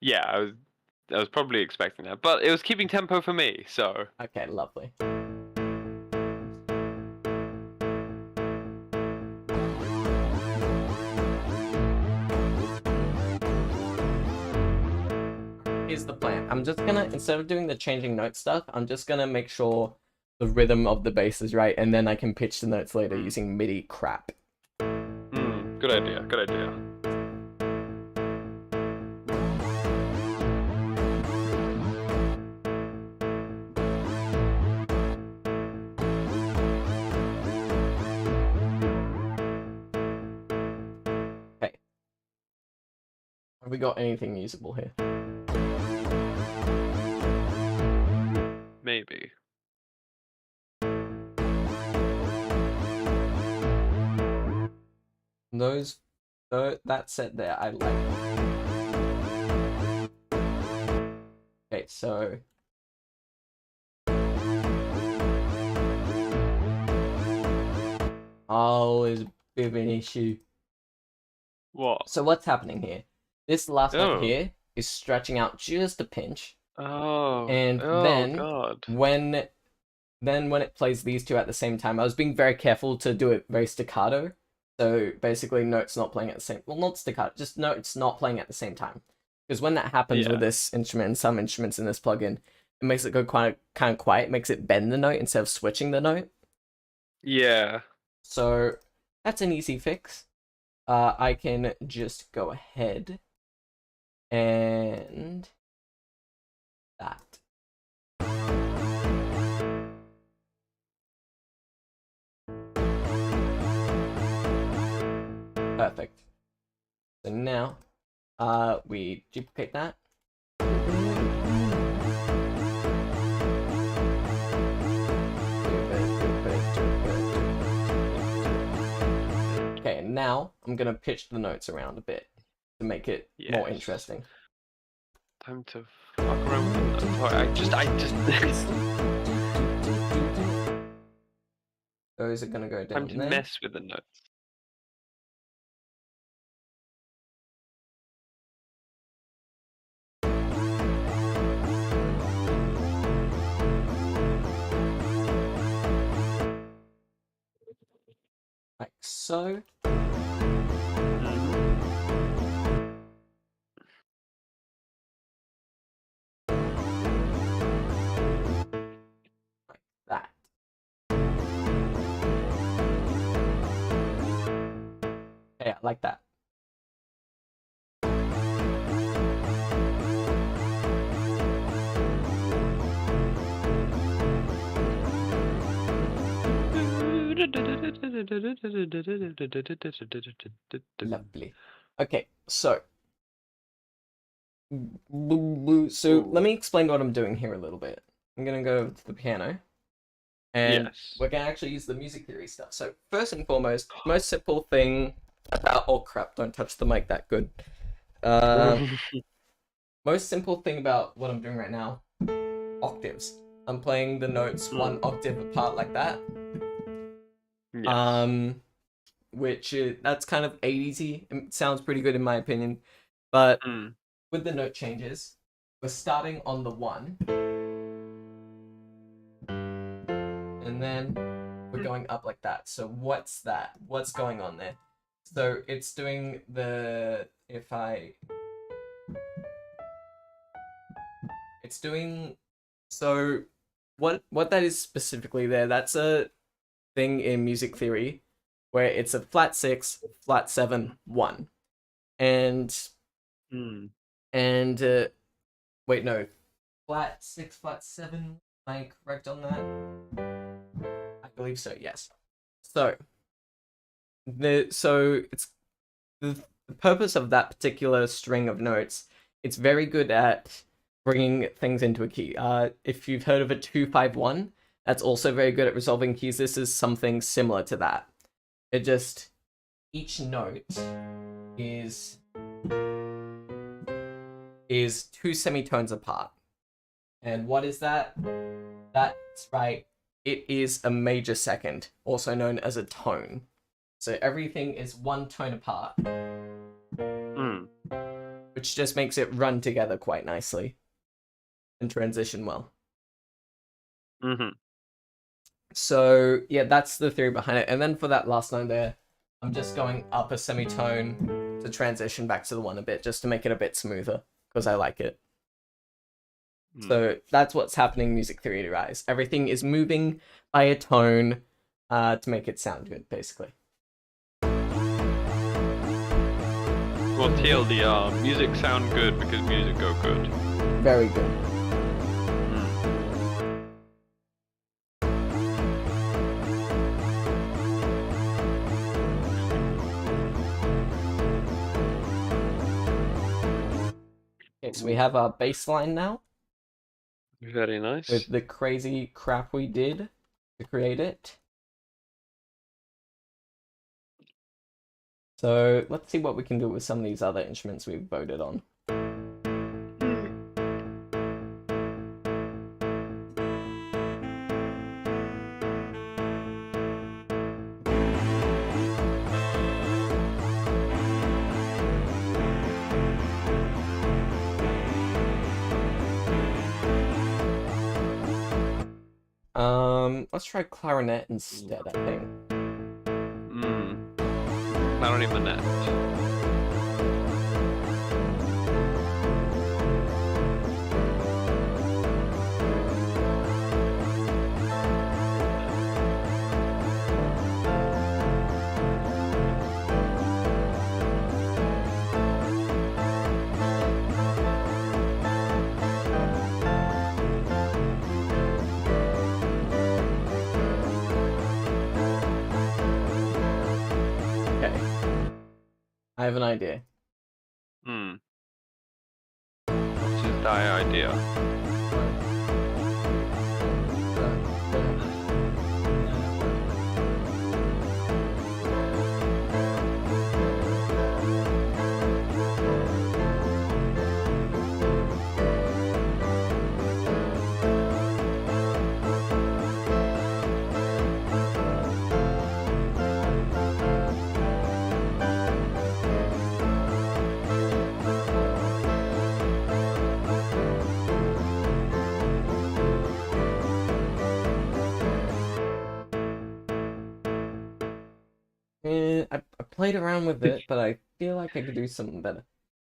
Yeah, I was probably expecting that, but it was keeping tempo for me, so. Okay, lovely. Here's the plan. I'm just gonna, instead of doing the changing note stuff, I'm just gonna make sure the rhythm of the bass is right, and then I can pitch the notes later using MIDI crap. Good idea, good idea. Okay. Have we got anything usable here? Maybe. Those, that set there, I like. Okay, so. Oh, there's a bit of an issue. What? So what's happening here? This last Oh. note here is stretching out just a pinch. Oh. And then God. when it plays these two at the same time, I was being very careful to do it very staccato. So basically notes not playing at the same, well, not staccato, just notes not playing at the same time. Because when that happens with this instrument and some instruments in this plugin, it makes it go kind of quiet, makes it bend the note instead of switching the note. Yeah. So that's an easy fix. I can just go ahead and that. Perfect. So now, we duplicate that. Okay, and now I'm gonna pitch the notes around a bit to make it more interesting. Time to fuck around with them. Sorry, I just. Those are gonna go down Time to there. mess with the notes. Like so. Like that. Yeah, like that. Lovely. Okay, so let Ooh. me explain what I'm doing here a little bit. I'm gonna go to the piano, and Yes. we're gonna actually use the music theory stuff. So first and foremost, most simple thing about oh crap, don't touch the mic that good. Most simple thing about what I'm doing right now, octaves. I'm playing the notes one octave apart like that. Yes. Which that's kind of 80s-y. It sounds pretty good in my opinion, but Mm. with the note changes, we're starting on the 1, and then we're going up like that. So what's that? What's going on there? So it's doing the it's doing so what that is specifically there, that's a thing in music theory where it's a flat 6, flat 7, 1. And Mm. wait, no, flat 6, flat 7. Am I correct on that? I believe so. Yes. So it's the purpose of that particular string of notes. It's very good at bringing things into a key. If you've heard of a 2-5-1, that's also very good at resolving keys. This is something similar to that. It just each note is 2 semitones apart. And what is that? That's right. It is a major second, also known as a tone. So everything is 1 tone apart, which just makes it run together quite nicely and transition well. Mm-hmm. So yeah, that's the theory behind it. And then for that last line there, I'm just going up a semitone to transition back to the 1 a bit, just to make it a bit smoother, because I like it. So that's what's happening in music theory wise. Everything is moving by a tone to make it sound good, basically. Well, TLDR, music sound good because music go good. Very good. Okay, so we have our bass line now. Very nice. With the crazy crap we did to create it. So let's see what we can do with some of these other instruments we've voted on. Let's try clarinet instead, I think. Clarinet. I have an idea. What's his idea? I played around with it, but I feel like I could do something better.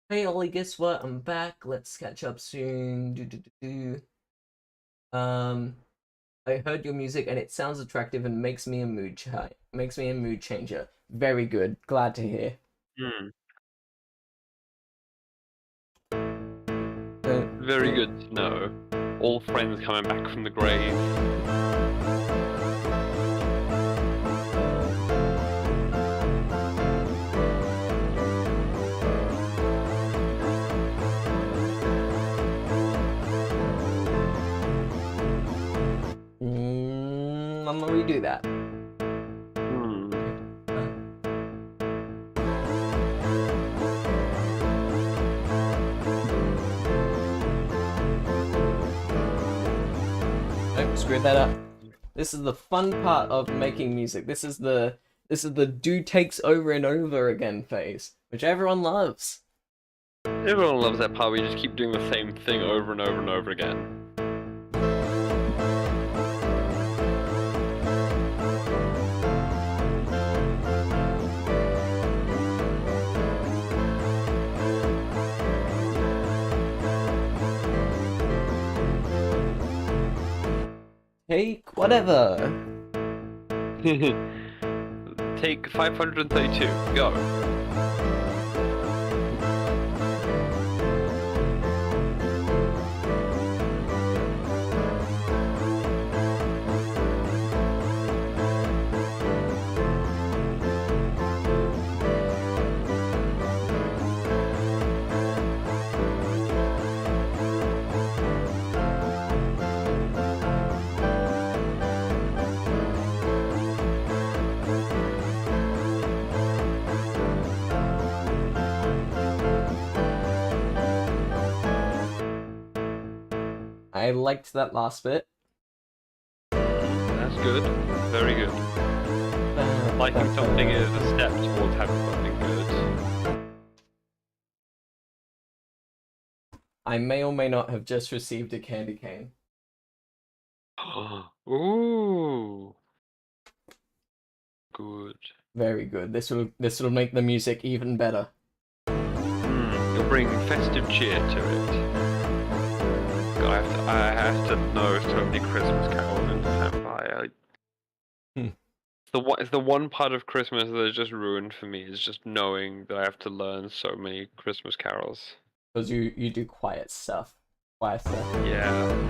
Hey Ollie, guess what? I'm back. Let's catch up soon. I heard your music and it sounds attractive and makes me a mood changer. Very good. Glad to hear. Very good to know. All friends coming back from the grave. I'm gonna redo that. Nope, screwed that up. This is the fun part of making music. This is the do takes over and over again phase, which everyone loves. Everyone loves that part where you just keep doing the same thing over and over and over again. Take whatever. Take 532. Go. I liked that last bit. That's good. Very good. Liking something is a step towards having something good. I may or may not have just received a candy cane. Ooh. Good. Very good. This will make the music even better. You'll bring festive cheer to it. God, I have to know so many Christmas carols in December. It's the one part of Christmas that is just ruined for me, is just knowing that I have to learn so many Christmas carols. Because you do quiet stuff. Quiet stuff. Yeah.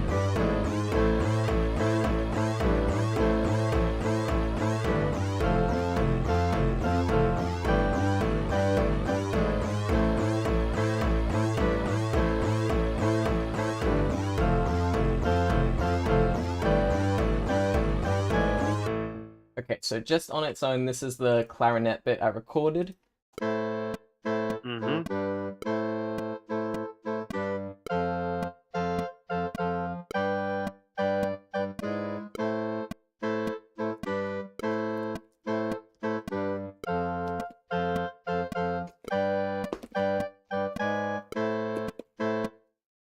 Okay, so just on its own, this is the clarinet bit I recorded.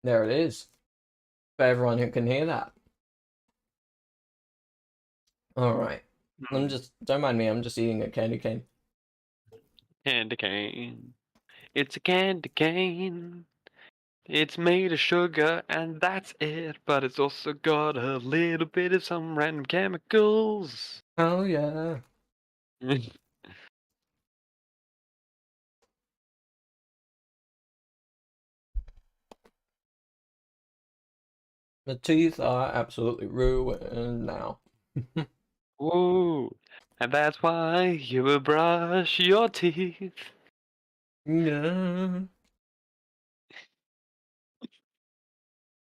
There it is. For everyone who can hear that. Alright. Don't mind me, I'm just eating a candy cane. Candy cane. It's a candy cane. It's made of sugar and that's it, but it's also got a little bit of some random chemicals. Oh yeah. The teeth are absolutely ruined now. Ooh, and that's why you will brush your teeth. Yeah.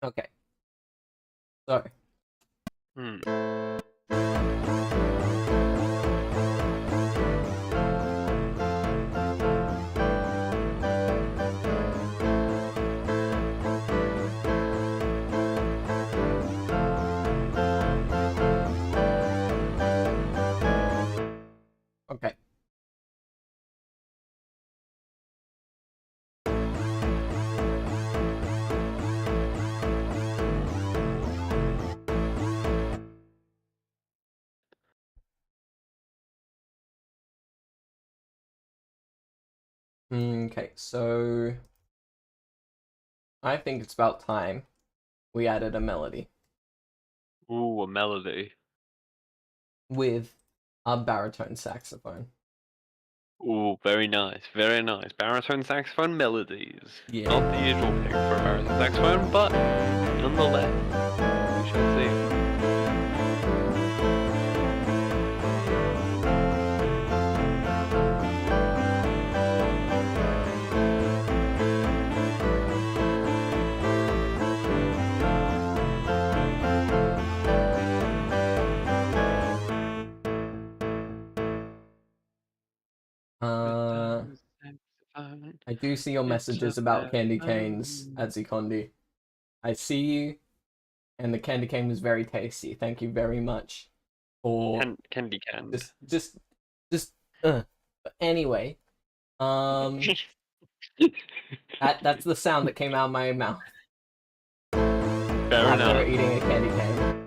Okay. Sorry. Okay. Okay, so I think it's about time we added a melody. Ooh, a melody. With a baritone saxophone. Ooh, very nice, very nice. Baritone saxophone melodies. Yeah. Not the usual pick for a baritone saxophone, but nonetheless, we shall see. I do see your messages about candy canes, Adzikondi. I see you, and the candy cane was very tasty. Thank you very much for Candy can. just. But anyway, that's the sound that came out of my mouth Fair after enough. eating a candy cane.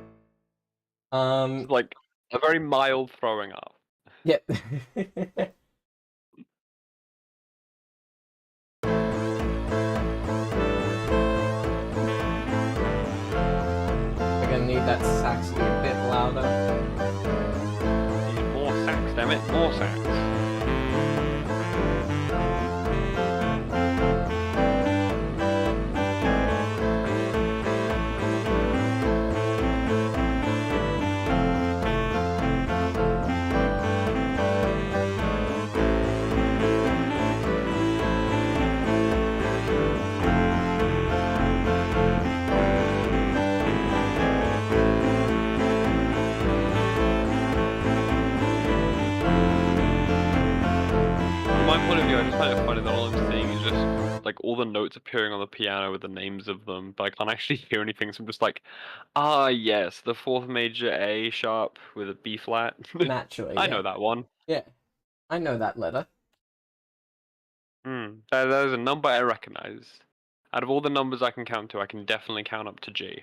It's like a very mild throwing up. Yep. We're gonna need that sax to be a bit louder. Need more sax, damn it, more sax. My point of view, I just find it funny that all I'm seeing is just like all the notes appearing on the piano with the names of them, but I can't actually hear anything. So I'm just like, ah, yes, the fourth major A sharp with a B flat. Naturally, I yeah. know that one. Yeah, I know that letter. That is a number I recognize. Out of all the numbers I can count to, I can definitely count up to G.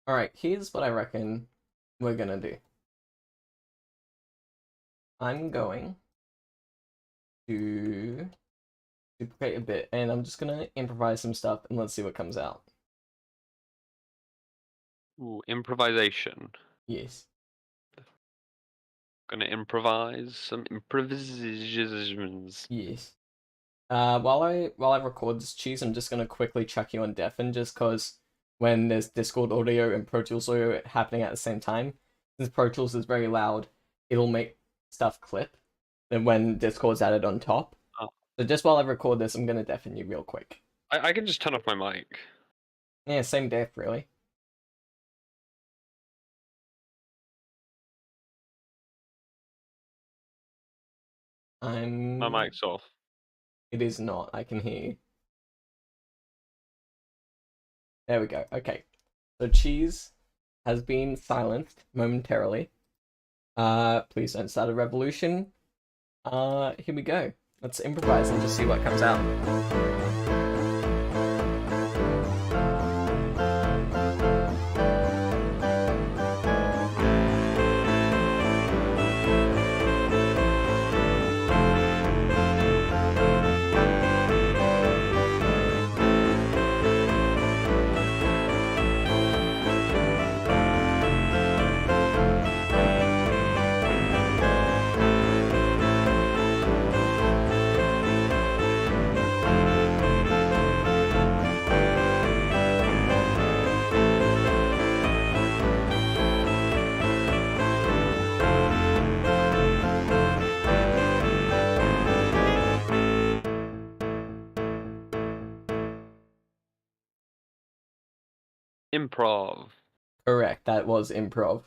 Alright, here's what I reckon we're gonna do. I'm going to duplicate a bit, and I'm just gonna improvise some stuff, and let's see what comes out. Ooh, improvisation. Yes. Gonna improvise some improvisations. Yes. While I record this, Cheese, I'm just gonna quickly check you on deafen, just cause when there's Discord audio and Pro Tools audio happening at the same time, since Pro Tools is very loud, it'll make stuff clip, and when Discord's added on top. Oh. So just while I record this, I'm gonna deafen you real quick. I can just turn off my mic. Yeah, same def, really. My mic's off. It is not. I can hear you. There we go. Okay. So Cheese has been silenced momentarily. Please don't start a revolution. Here we go. Let's improvise and just see what comes out. Improv. Correct. That was improv.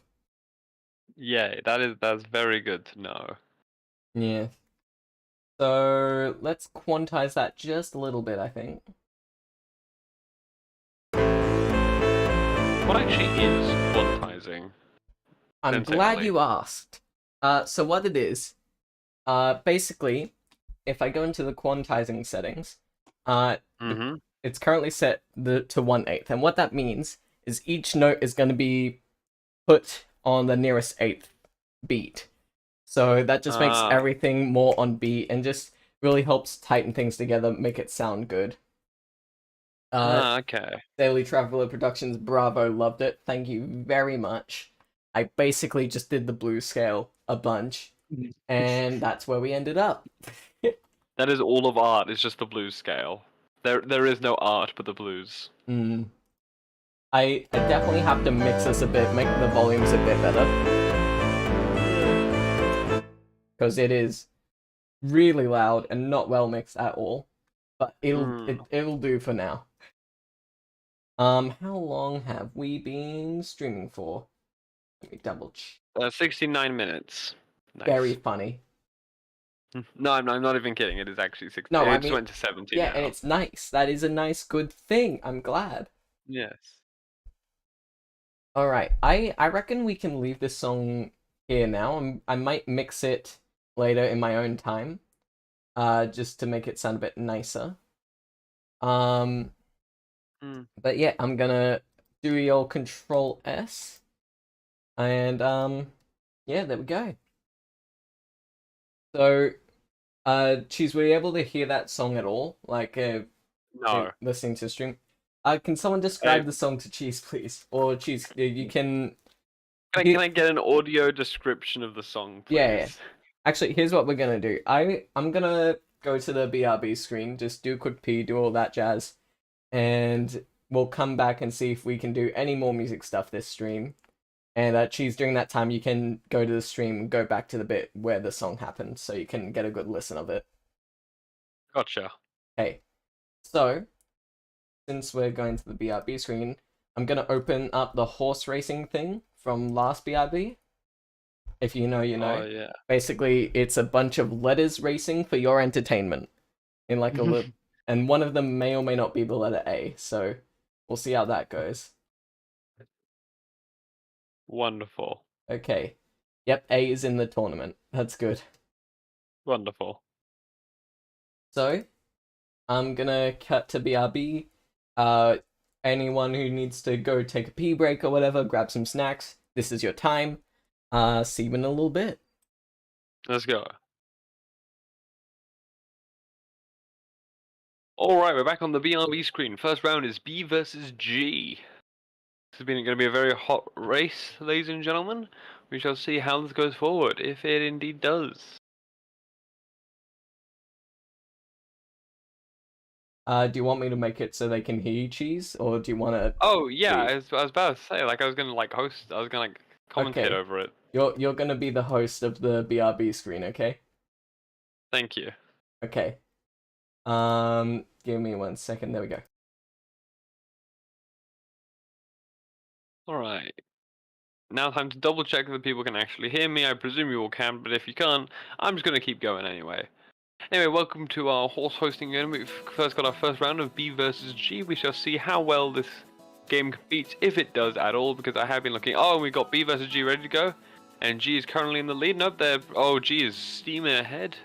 Yeah, that's very good to know. Yeah. So let's quantize that just a little bit, I think. What actually is quantizing? I'm glad you asked. So what it is, basically, if I go into the quantizing settings, it's currently set to 1/8, and what that means is each note is going to be put on the nearest eighth beat. So that just makes everything more on beat and just really helps tighten things together, make it sound good. Okay. Daily Traveler Productions, bravo, loved it. Thank you very much. I basically just did the blues scale a bunch, and that's where we ended up. That is all of art, it's just the blues scale. There is no art but the blues. I definitely have to mix this a bit, make the volumes a bit better. Because it is really loud and not well mixed at all. But it'll do for now. How long have we been streaming for? Let me double check. 69 minutes. Nice. Very funny. No, I'm not even kidding. It is actually 16. No, I It just mean, went to 70 yeah, now. and it's nice. That is a nice, good thing. I'm glad. Yes. All right, I reckon we can leave this song here now. I might mix it later in my own time, just to make it sound a bit nicer. Um, Mm. but yeah, I'm gonna do your Control S, and yeah, there we go. So, Cheese, were you able to hear that song at all? Like, No. listening to the stream? Can someone I, describe the song to Cheese, please? Or Cheese, you can. can I get an audio description of the song, Yeah, yeah. please? Actually, here's what we're gonna do. I'm gonna go to the BRB screen, just do a quick pee, do all that jazz, and we'll come back and see if we can do any more music stuff this stream. And Cheese, during that time, you can go to the stream and go back to the bit where the song happened, so you can get a good listen of it. Gotcha. Okay, so since we're going to the BRB screen, I'm gonna open up the horse racing thing from last BRB. If you know, you know. Oh, yeah. Basically, it's a bunch of letters racing for your entertainment in like a little, and one of them may or may not be the letter A. So we'll see how that goes. Wonderful. Okay. Yep, A is in the tournament. That's good. Wonderful. So I'm gonna cut to BRB. Anyone who needs to go take a pee break or whatever, grab some snacks. This is your time. See you in a little bit. Let's go. Alright, we're back on the BRB screen. First round is B versus G. This is going to be a very hot race, ladies and gentlemen. We shall see how this goes forward, if it indeed does. Do you want me to make it so they can hear you, Cheese, or do you want to? Oh yeah, I was about to say, like, I was gonna like host, I was gonna like commentate Okay. over it. You're gonna be the host of the BRB screen, okay? Thank you. Okay. Give me 1 second. There we go. Alright. Now time to double check that people can actually hear me. I presume you all can, but if you can't, I'm just gonna keep going anyway. Anyway, welcome to our horse hosting game. We've first got our first round of B versus G. We shall see how well this game competes, if it does at all, because I have been looking. Oh, we got B versus G ready to go, and G is currently in the lead. Nope, there. Oh, G is steaming ahead.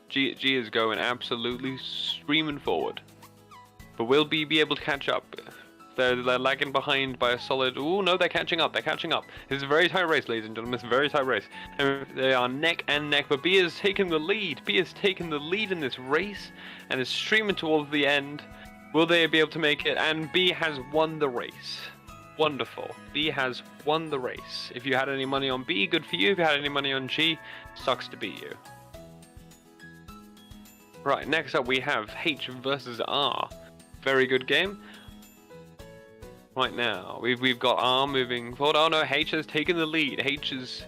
G is going absolutely streaming forward. But will B be able to catch up? They're lagging behind by a solid. Oh no, they're catching up. They're catching up. This is a very tight race, ladies and gentlemen. It's a very tight race. And they are neck and neck. But B has taken the lead. B has taken the lead in this race and is streaming towards the end. Will they be able to make it? And B has won the race. Wonderful. B has won the race. If you had any money on B, good for you. If you had any money on G, sucks to beat you. Right, next up we have H versus R. Very good game. Right now, we've got R moving forward. Oh no, H has taken the lead. H is...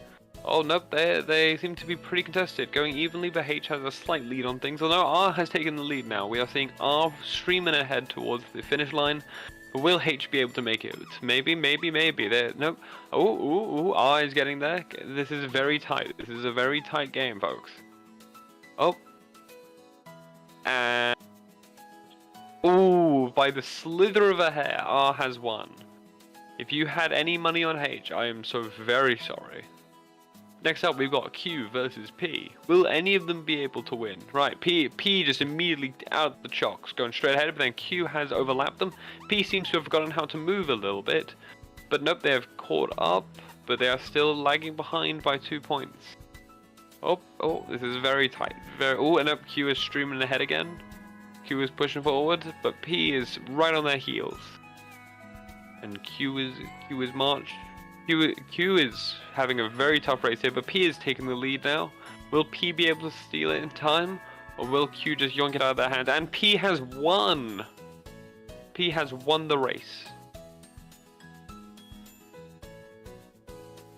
Oh nope, they seem to be pretty contested, going evenly, but H has a slight lead on things. Although R has taken the lead now, we are seeing R streaming ahead towards the finish line. But will H be able to make it? Maybe. Nope. Oh, R is getting there. This is very tight. This is a very tight game, folks. Oh. And... Ooh, by the slither of a hair, R has won. If you had any money on H, I am so very sorry. Next up, we've got Q versus P. Will any of them be able to win? Right, P just immediately out the chocks, going straight ahead, but then Q has overlapped them. P seems to have forgotten how to move a little bit. But nope, they have caught up, but they are still lagging behind by 2 points. Oh, this is very tight. Oh, and up Q is streaming ahead again. Q is pushing forward, but P is right on their heels. And Q is marched. Q is having a very tough race here, but P is taking the lead now. Will P be able to steal it in time? Or will Q just yonk it out of their hands? And P has won! P has won the race.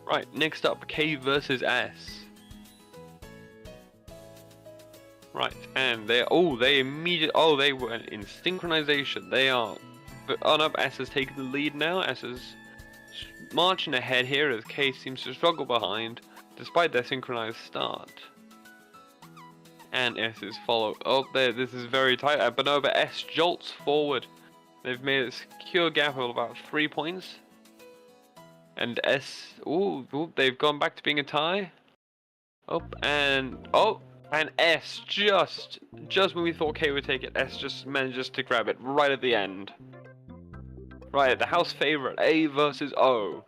Right, next up, K versus S. Right, and they went in synchronization. They are, oh no, S has taken the lead now. S is marching ahead here as K seems to struggle behind, despite their synchronized start. and S is follow. Oh, there. This is very tight. Bonova S jolts forward. They've made a secure gap of about 3 points. And S, ooh, they've gone back to being a tie. And S just when we thought K would take it, S just manages to grab it right at the end. Right, the house favorite, A versus O.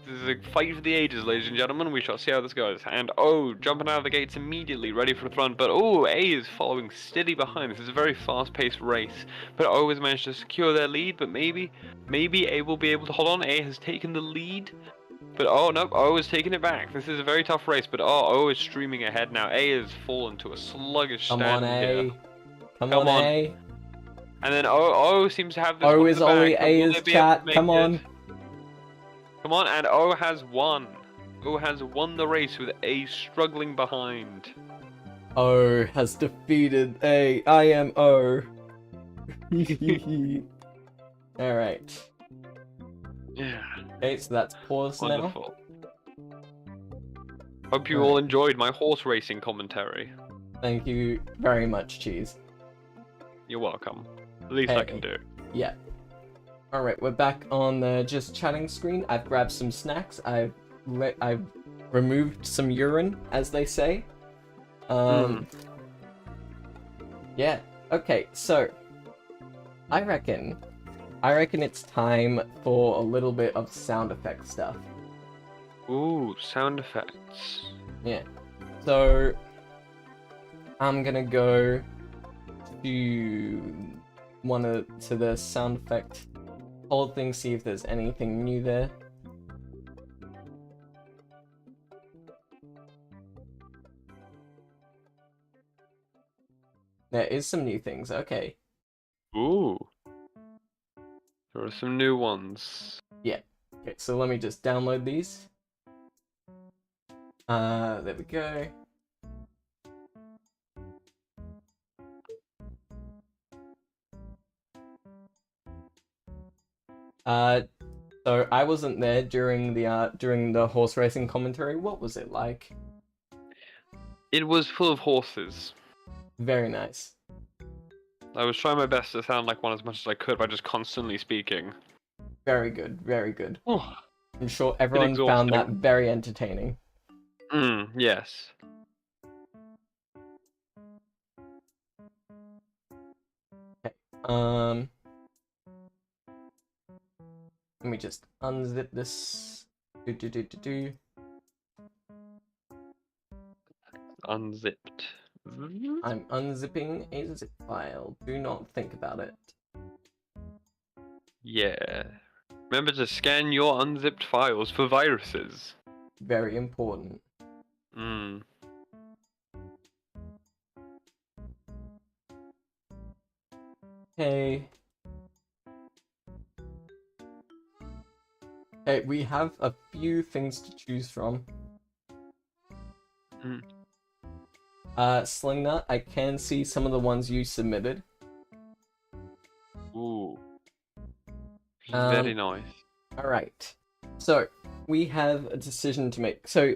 This is a fight for the ages, ladies and gentlemen. We shall see how this goes. And O jumping out of the gates immediately, ready for the front. But A is following steady behind. This is a very fast-paced race. But O has managed to secure their lead. But maybe A will be able to hold on. A has taken the lead. But no, O is taking it back. This is a very tough race. But O is streaming ahead now. A has fallen to a sluggish stand here. Come on, A. And then O seems to have this. O is only A's chat. Come on. Come on, and O has won. O has won the race with A struggling behind. O has defeated A. I am O. Alright. Yeah. Okay, so that's pause Wonderful. Hope you all enjoyed my horse racing commentary. Thank you very much, Cheese. You're welcome. The least I can do. Yeah. Alright, we're back on the just chatting screen. I've grabbed some snacks. I've removed some urine, as they say. Yeah. Okay, so I reckon it's time for a little bit of sound effect stuff. Ooh, sound effects. Yeah. So I'm gonna go to the sound effect whole thing, see if there's anything new there. There is some new things, okay. Ooh. There are some new ones. Yeah. Okay, so let me just download these. There we go. So I wasn't there during the horse racing commentary. What was it like? It was full of horses. Very nice. I was trying my best to sound like one as much as I could by just constantly speaking. Very good, very good. Oh, I'm sure everyone found that very entertaining. Yes. Okay. Let me just unzip this. Unzipped. I'm unzipping a zip file. Do not think about it. Yeah. Remember to scan your unzipped files for viruses. Very important. Okay. Okay, we have a few things to choose from. Slingnut, I can see some of the ones you submitted. Ooh. Very nice. Alright. So, we have a decision to make. So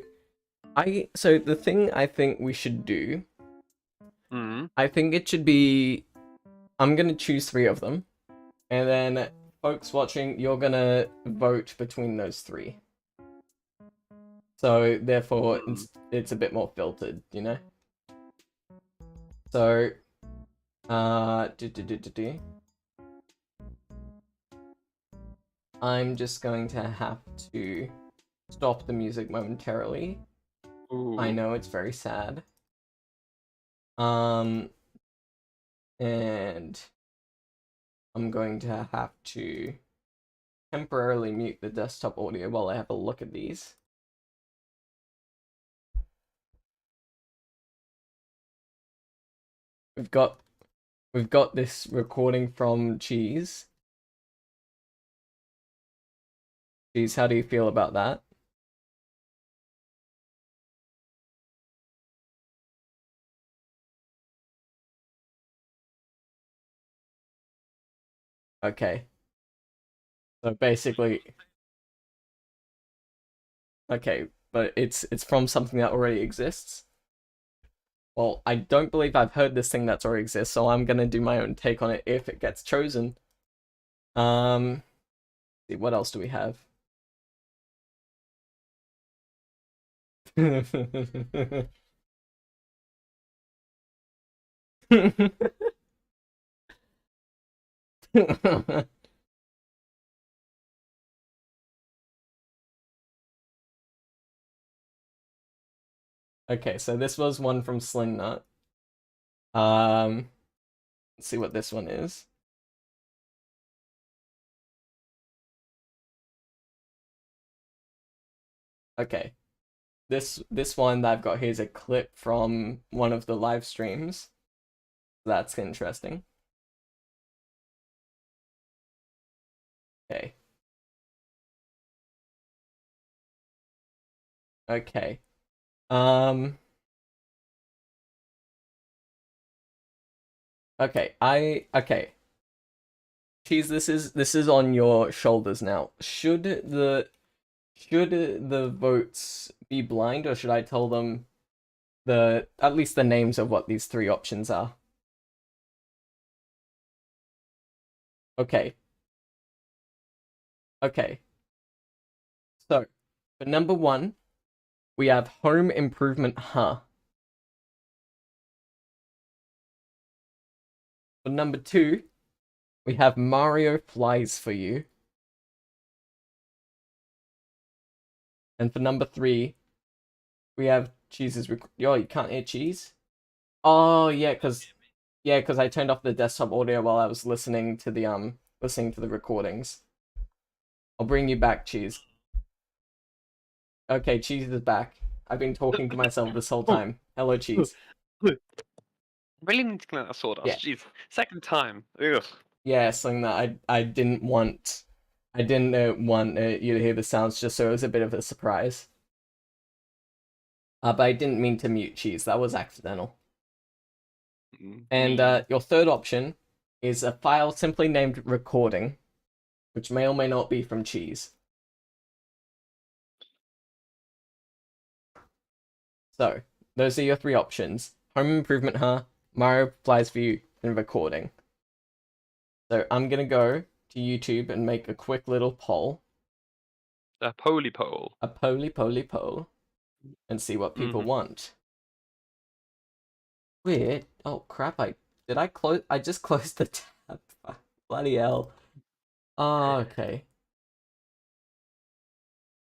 the thing I think we should do, I think it should be, I'm gonna choose 3 of them, and then folks watching, you're gonna vote between those 3. So therefore, it's a bit more filtered, you know? So, I'm just going to have to stop the music momentarily. Ooh. I know it's very sad. And I'm going to have to temporarily mute the desktop audio while I have a look at these. We've got this recording from Cheese. Cheese, how do you feel about that? Okay. So basically, okay, but it's from something that already exists. Well, I don't believe I've heard this thing that's already exists, so I'm gonna do my own take on it if it gets chosen. See, what else do we have? Okay, so this was one from Slingnut. Let's see what this one is. Okay. This one that I've got here is a clip from one of the live streams. That's interesting. Okay. Okay. Okay, okay. Cheese, this is on your shoulders now. Should the votes be blind, or should I tell them at least the names of what these three options are? Okay. Okay. So, for number 1, we have Home Improvement, huh? For number 2, we have Mario Flies for You. And for number 3, we have Cheese's Yo, you can't hear Cheese? Oh, yeah, because I turned off the desktop audio while I was listening to the recordings. I'll bring you back, Cheese. Okay, Cheese is back. I've been talking to myself this whole time. Hello, Cheese. Really need to clean that sword. Yeah. Jeez, second time. Ugh. Yeah, something that I didn't want. I didn't want you to hear the sounds, just so it was a bit of a surprise. But I didn't mean to mute Cheese. That was accidental. And your third option is a file simply named recording, which may or may not be from Cheese. So, those are your three options. Home Improvement, huh? Mario Flies for You, and recording. So, I'm gonna go to YouTube and make a quick little poll. A poly poll. A poly poll. And see what people want. Weird. Oh, crap, I just closed the tab. Bloody hell. Oh, okay.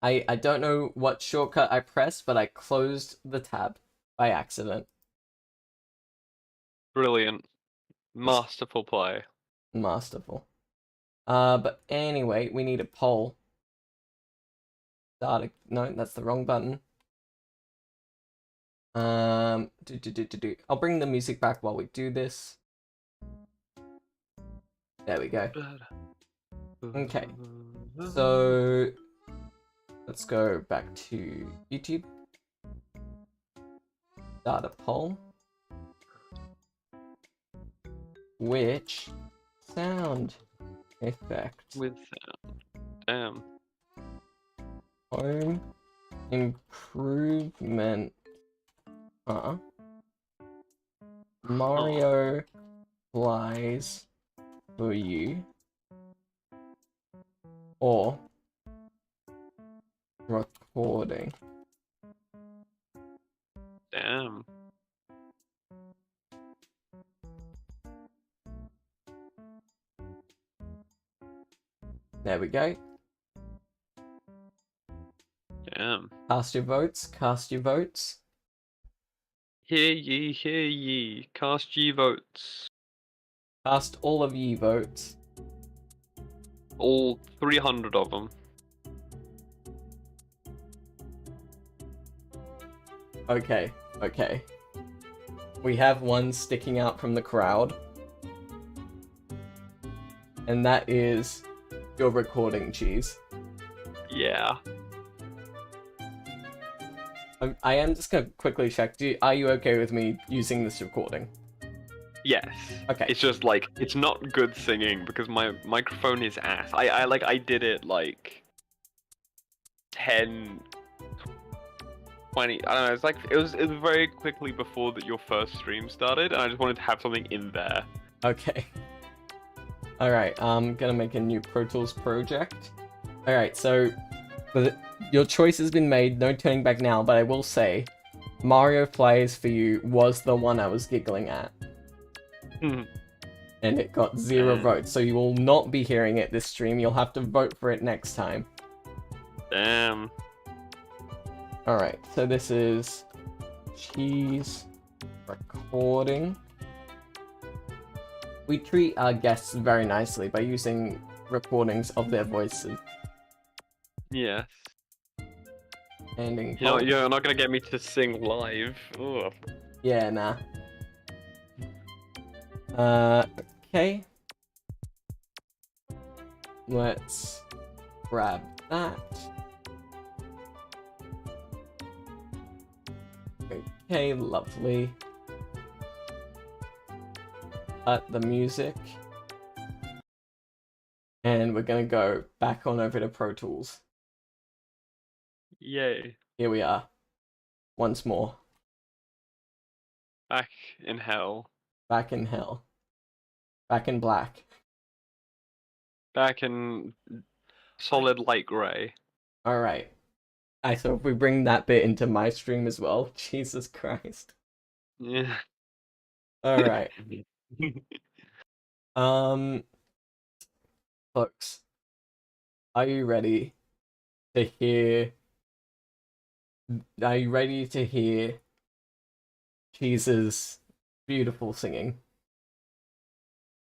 I don't know what shortcut I pressed, but I closed the tab by accident. Brilliant. Masterful play. Masterful. But anyway, we need a poll. No, that's the wrong button. I'll bring the music back while we do this. There we go. Okay. So let's go back to YouTube. Start a poll. Which sound effect with sound? Damn. Home Improvement, huh? Mario Flies for You, or recording? Damn. There we go. Damn. Cast your votes. Cast your votes. Hear ye, cast ye votes. Cast all of ye votes. All 300 of them. Okay, okay. We have one sticking out from the crowd. And that is your recording, Cheese. Yeah. I am just gonna quickly check. Are you okay with me using this recording? Yes. Okay. It's just like it's not good singing because my microphone is ass. I did it like 10 20. I don't know. It's like it was very quickly before that your first stream started, and I just wanted to have something in there. Okay. Alright, I'm gonna make a new Pro Tools project. Alright, so your choice has been made, no turning back now, but I will say Mario Flies for You was the one I was giggling at. And it got 0 votes, so you will not be hearing it this stream. You'll have to vote for it next time. Damn. Alright, so this is Cheese recording. We treat our guests very nicely by using recordings of their voices. Yes. And You're not gonna get me to sing live. Ugh. Yeah, nah. Okay. Let's grab that. Okay, lovely. Cut the music. And we're gonna go back on over to Pro Tools. Yay. Here we are. Once more. Back in hell. Back in hell. Back in black. Back in solid light grey. Alright. So if we bring that bit into my stream as well, Jesus Christ. Yeah. Alright. Folks. Are you ready to hear... Are you ready to hear Jesus' beautiful singing?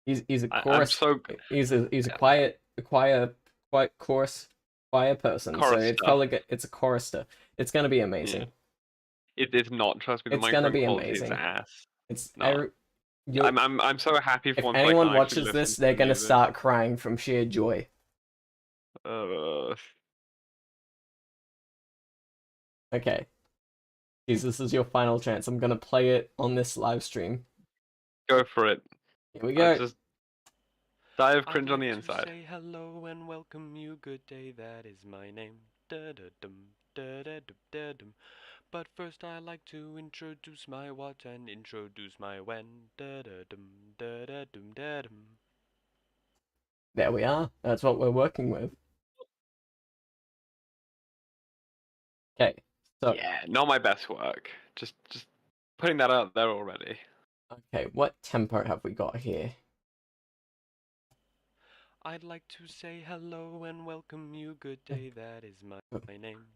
He's a chorus. He's a quiet chorus person. So it's probably it's a chorister. It's gonna be amazing. Yeah. It is not. Trust me, the it's gonna be quality amazing. is ass. It's no. I'm so happy for if once anyone I can watches this, they're gonna start crying from sheer joy. Okay. Jesus, this is your final chance. I'm gonna play it on this live stream. Go for it. Here we go. Just die of cringe on the inside. Say hello and welcome you. Good day, that is my name. Da-da-dum, da-da-dum-da-dum. But first I like to introduce my what and introduce my when. Da-da-dum, da-da-dum-da-dum. There we are. That's what we're working with. Okay. So yeah, not my best work. Just putting that out there already. Okay, what tempo have we got here? I'd like to say hello and welcome you. Good day, that is my name.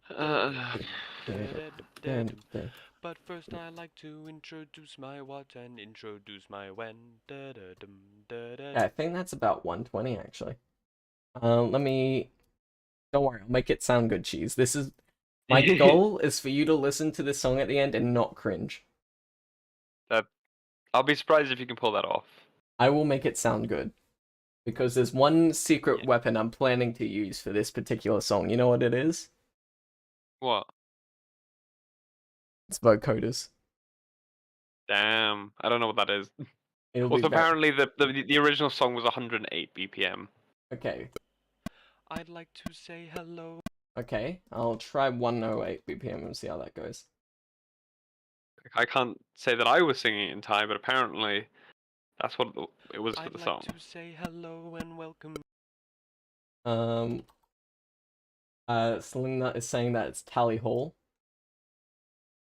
But first I like to introduce my what and introduce my when. Yeah, I think that's about 120 actually. Let me... Don't worry, I'll make it sound good, Cheese. This is... My goal is for you to listen to this song at the end and not cringe. I'll be surprised if you can pull that off. I will make it sound good. Because there's one secret weapon I'm planning to use for this particular song. You know what it is? What? It's vocoders. Damn, I don't know what that is. Also, apparently the original song was 108 BPM. Okay. I'd like to say hello. Okay, I'll try 108 BPM and see how that goes. I can't say that I was singing it in time, but apparently that's what it was for the song. I'd like to say hello and welcome. Selena is saying that it's Tally Hall.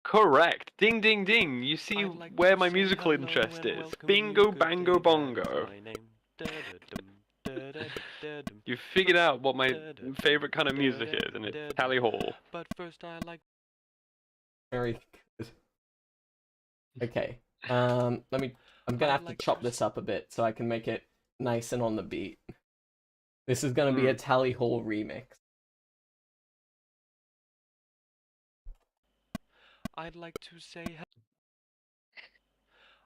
Correct. Ding ding ding. You see where my musical interest is. Bingo bango bongo. You figured out what my favorite kind of music is, and it's Tally Hall. But first I like... Very good. Okay. I'm gonna have to chop this up a bit so I can make it nice and on the beat. This is gonna be a Tally Hall remix. I'd like to say...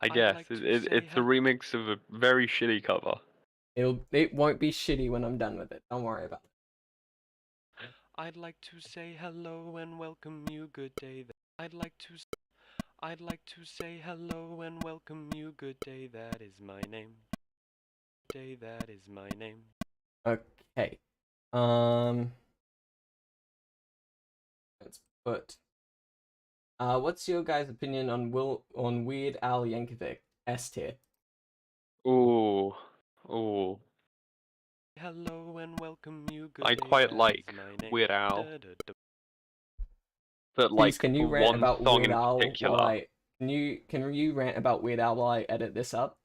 I guess it's a remix of a very shitty cover. It won't be shitty when I'm done with it. Don't worry about it. I'd like to say hello and welcome you. Good day. I'd like to say hello and welcome you. Good day, that is my name. Day, that is my name. Okay. Let's put What's your guys' opinion on Weird Al Yankovic S tier? Ooh, ooh. Hello and welcome you. Good I day, quite that like is my name. Weird Al, Da-da-dum. but Please, like can you rant one about song Weird in Al particular. while can you rant about Weird Al while I edit this up?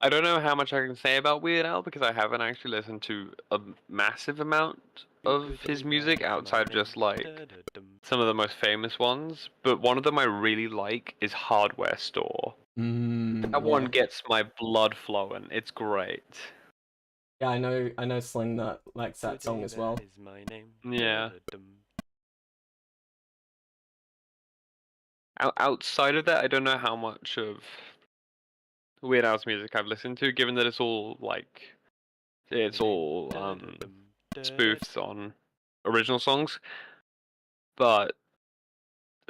I don't know how much I can say about Weird Al because I haven't actually listened to a massive amount of Good his day, music that is my outside name. just like Da-da-dum. some of the most famous ones. But one of them I really like is Hardware Store. That one Yeah. gets my blood flowing. It's great. Yeah, I know Sling that likes that Good song day, as well. that is my name. Yeah. Da-da-dum. Outside of that, I don't know how much of Weird Al's music I've listened to, given that it's all Da-da-dum. spoofs on original songs. But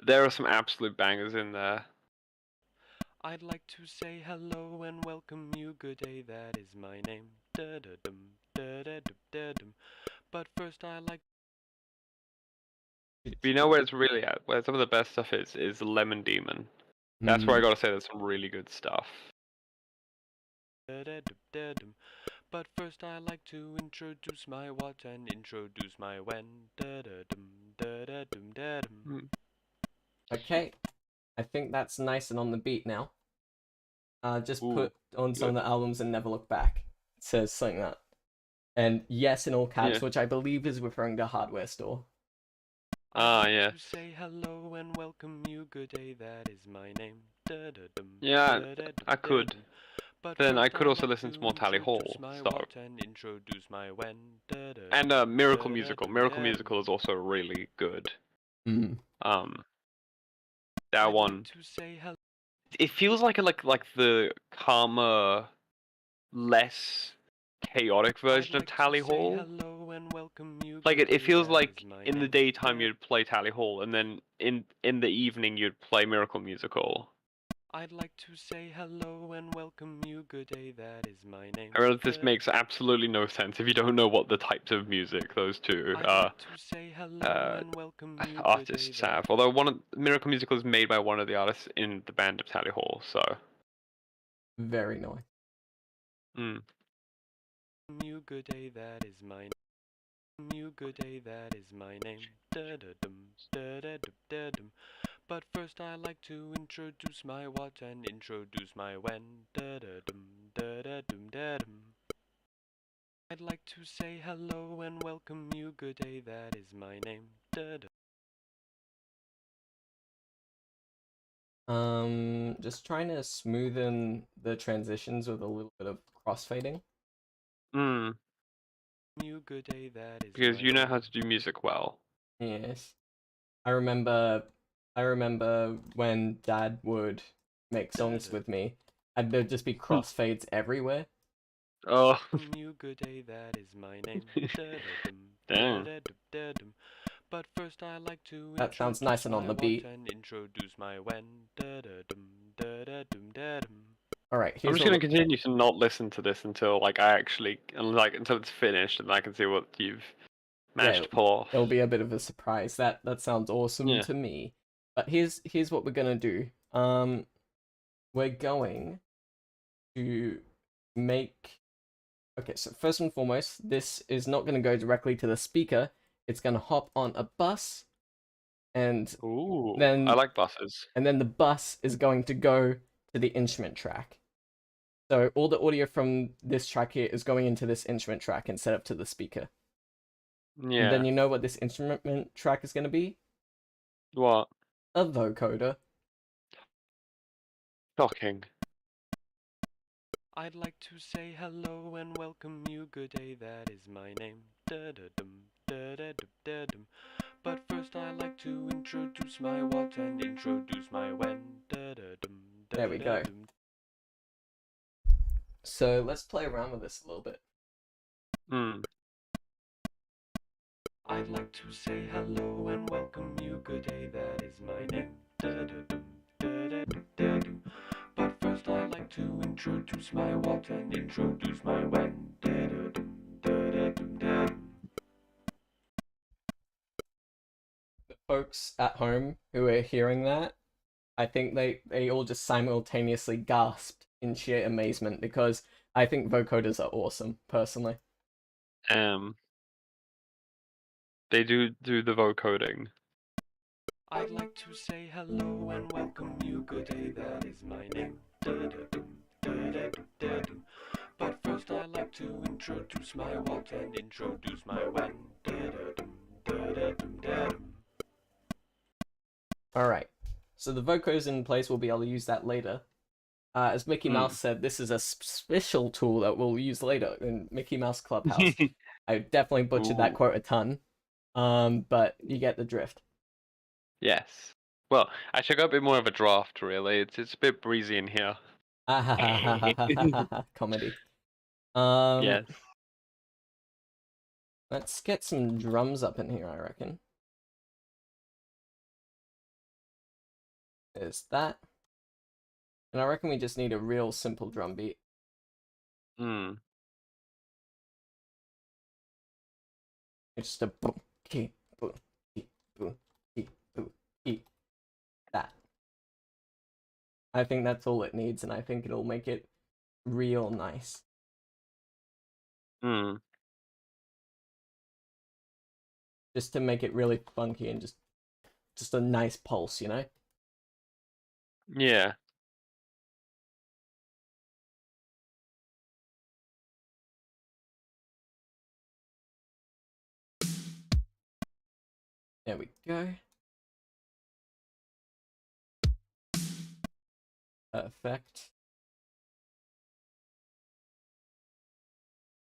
there are some absolute bangers in there. I'd like to say hello and welcome you. Good day, that is my name. Da-da-dum. Da-da-dum. Da-dum. But first I like But you know where it's really at, where some of the best stuff is Lemon Demon. That's where I gotta say there's some really good stuff. da-da-dum. Da-dum. But first I like to introduce my what and introduce my when. Da-da-dum. Da-da-dum. Da-dum. Okay, I think that's nice and on the beat now. Just Ooh, put on some of good. the albums and never look back. It says something like that. And yes in all caps, Yeah. which I believe is referring to Hardware Store. Ah, I'd like yeah. to say hello and welcome you. Good day, that is my name. Da-da-dum. Yeah, Da-da-dum. I could. Da-dum. But Then I first could I'd also like listen to more to Tally introduce Hall my stuff. what and introduce my when. Da-da-dum. And Miracle Musical. Da-da-dum. Miracle Da-dum. Musical is also really good. Mm. That I'd one. like to say hello. It feels like the calmer, less chaotic version I'd of like Tally to say Hall. hello and welcome you. Like Good it day, feels that like is my in the name. daytime Da- you'd play Tally Hall, and then in the evening you'd play Miracle Musical. I'd like to say hello and welcome you. Good day, that is my name. I realize this Da- makes absolutely no sense if you don't know what the types of music those two I'd like to say hello and welcome you. Good day, artists that have. Although one of Miracle Musical is made by one of the artists in the band of Tally Hall, so. Very nice. Mm. you. Good day, that is my name. You. Good day, that is my name. Da-da-dum. Da-da-dum. Da-dum. But first I like to introduce my what and introduce my when. Da-da-dum. Da-da-dum. Da-dum. I'd like to say hello and welcome you. Good day, that is my name. Da-da. Just trying to smoothen the transitions with a little bit of crossfading. Mm. You. Good day, that is Because my you know name. how to do music well. Yes. I remember when Dad would make songs with me, and there'd just be crossfades everywhere. Oh. You. Good day, that is my name. Da-da-dum. Damn. Da-da-dum. Da-dum. But first I like to That sounds introduce nice and on my the what beat. and introduce my when. Da-da-dum. Da-da-dum. Da-dum. Alright, I'm here's just what gonna continue to not listen to this until like I actually until it's finished and I can see what you've managed to pull off. it'll be a bit of a surprise. That sounds awesome Yeah. to me. But here's what we're gonna do. We're going to make. Okay, so first and foremost, this is not gonna go directly to the speaker. It's gonna hop on a bus, and Ooh, then I like buses. and then the bus is going to go to the instrument track. So all the audio from this track here is going into this instrument track instead of to the speaker. Yeah. And then you know what this instrument track is going to be? What? A vocoder. Shocking. I'd like to say hello and welcome you. Good day, that is my name. Da-da-dum. Da-da-dum. Da-dum. But first I like to introduce my what and introduce my when. Da-da-dum. There we go. Da-da-dum. So let's play around with this a little bit. Hmm. I'd like to say hello and welcome you. Good day, that is my name. Da-da-dum. Da-da-dum. Da-dum. But first I like to introduce my what and introduce my when. Da-da-dum. Da-da-dum. Da-dum. folks at home who are hearing that, I think they all just simultaneously gasped in sheer amazement because I think vocoders are awesome, personally. They do the vocoding. I'd like to say hello and welcome you. Good day, that is my name. Da-da-dum, da-da-dum, da-dum. But first I like to introduce my what and introduce my when. Da-da-dum, da-da-dum, da-dum. Alright, so the vocoders in place, we'll be able to use that later. As Mickey Mouse said, this is a special tool that we'll use later in Mickey Mouse Clubhouse. I definitely butchered that quote a ton, but you get the drift. Yes. Well, I should go a bit more of a draft, really. It's a bit breezy in here. Comedy. Yes. Let's get some drums up in here, I reckon. There's that. And I reckon we just need a real simple drum beat. Hmm. It's just a boom, key, boom, key, boom, key, boom, key. That. I think that's all it needs, and I think it'll make it real nice. Hmm. Just to make it really funky and just a nice pulse, you know? Yeah. There we go. Perfect.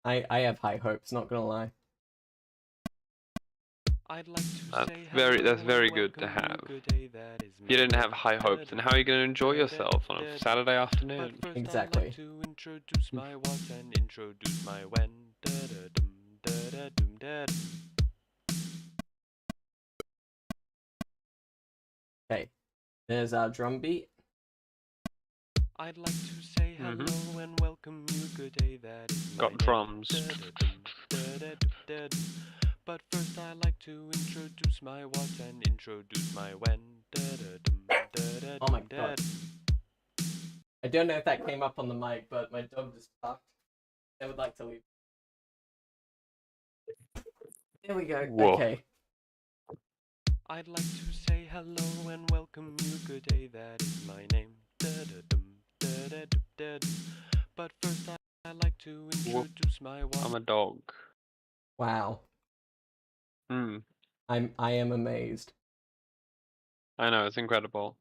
I have high hopes, not gonna lie. I'd like to That's say that's hello very and good to welcome you. have. Good day, that is If you my didn't have name. high hopes, then how are you going to enjoy yourself on a Saturday afternoon? But first Exactly. I'd like to introduce my what and introduce my when. Da-da-dum, da-da-dum, da-dum. Okay, there's our drum beat. I'd like to say hello and welcome you. Good day, that is my Got name. drums. Da-da-dum, da-da-dum, da-dum. But first I like to introduce my what and introduce my when. Da-da-dum, da-da-dum, Oh my god. da-dum. I don't know if that came up on the mic, but my dog just barked. I would like to leave. There we go. Whoa. Okay. I'd like to say hello and welcome you. Good day, that is my name. Da-da-dum, da-da-dum, da-dum. But first I like to introduce my what. I'm a dog. Wow. Hmm. I am amazed. I know, it's incredible.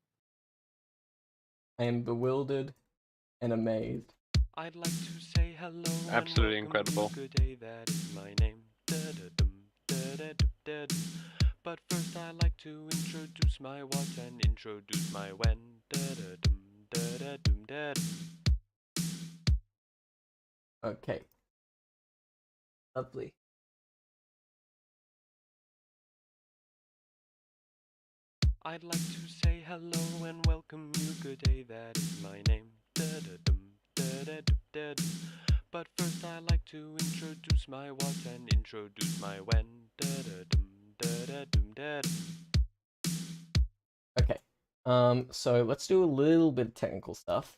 I am bewildered and amazed. I'd like to say hello Absolutely and welcome incredible. you. Good day, that is my name. Da-da-dum, da-da-dum, da-dum. But first I like to introduce my what and introduce my when. Da-da-dum, da-da-dum, da-dum. Okay. Lovely. I'd like to say hello and welcome you. Good day, that is my name. Da-da-dum, da-da-dum, da-dum. But first I like to introduce my what and introduce my when. Da-da-dum, da-da-dum, da-dum. Okay. So let's do a little bit of technical stuff.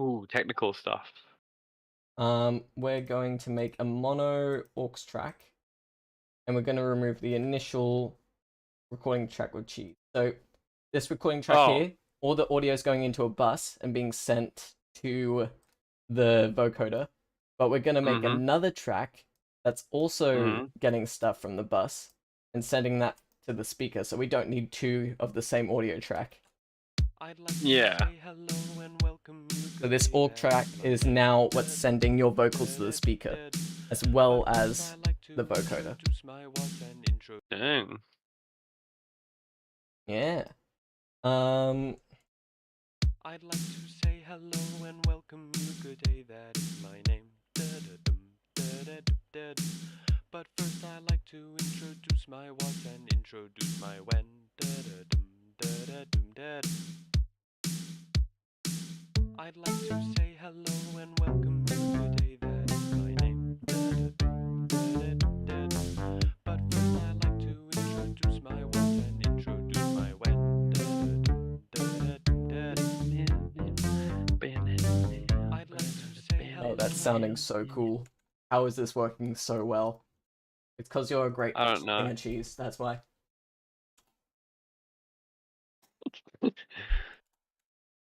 Ooh, technical stuff. We're going to make a mono aux track, and we're going to remove the initial recording track with cheese. So this recording track here, all the audio is going into a bus and being sent to the vocoder, but we're going to make another track that's also getting stuff from the bus and sending that to the speaker, so we don't need two of the same audio track. I'd like to Yeah. say hello and welcome you. So this aux track is now what's sending your vocals to the speaker, as well as the vocoder. Dang. Yeah. I'd like to say hello and welcome you. Good day, that is my name. Da-da-dum, da-da-dum, da-dum. But first I like to introduce my what and introduce my when. Da-da-dum, da-da-dum, da-dum. I'd like to say hello and welcome you. Good day, that is my name. Da-da-dum, da-da-dum, da-dum. But first I like to introduce my what and that's sounding so cool. How is this working so well? It's because you're a great I don't know. singer, Cheese, that's why.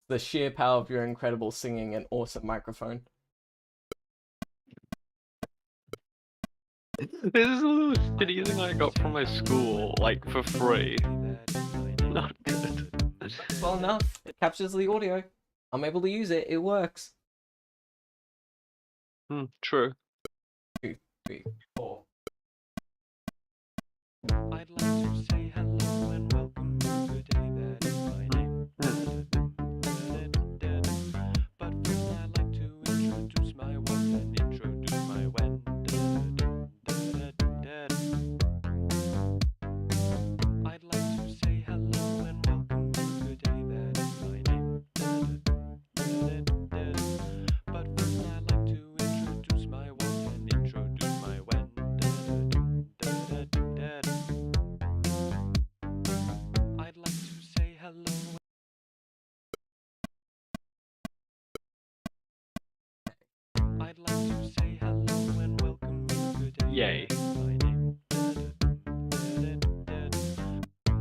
The sheer power of your incredible singing and awesome microphone. This is a little shitty thing I got from my school, like for free. Not good. Well enough, it captures the audio. I'm able to use it, it works. True. 2, 3, 4. I'd like to say hello and welcome you. Good day, that is my name. But first I'd like to introduce my what and introduce my when. I'd like to say hello and welcome you. Good day, that is my name. But first I'd like to introduce my what and introduce my when. I'd like to say hello. I'd like to say hello and welcome you. Good day. Yay. My name.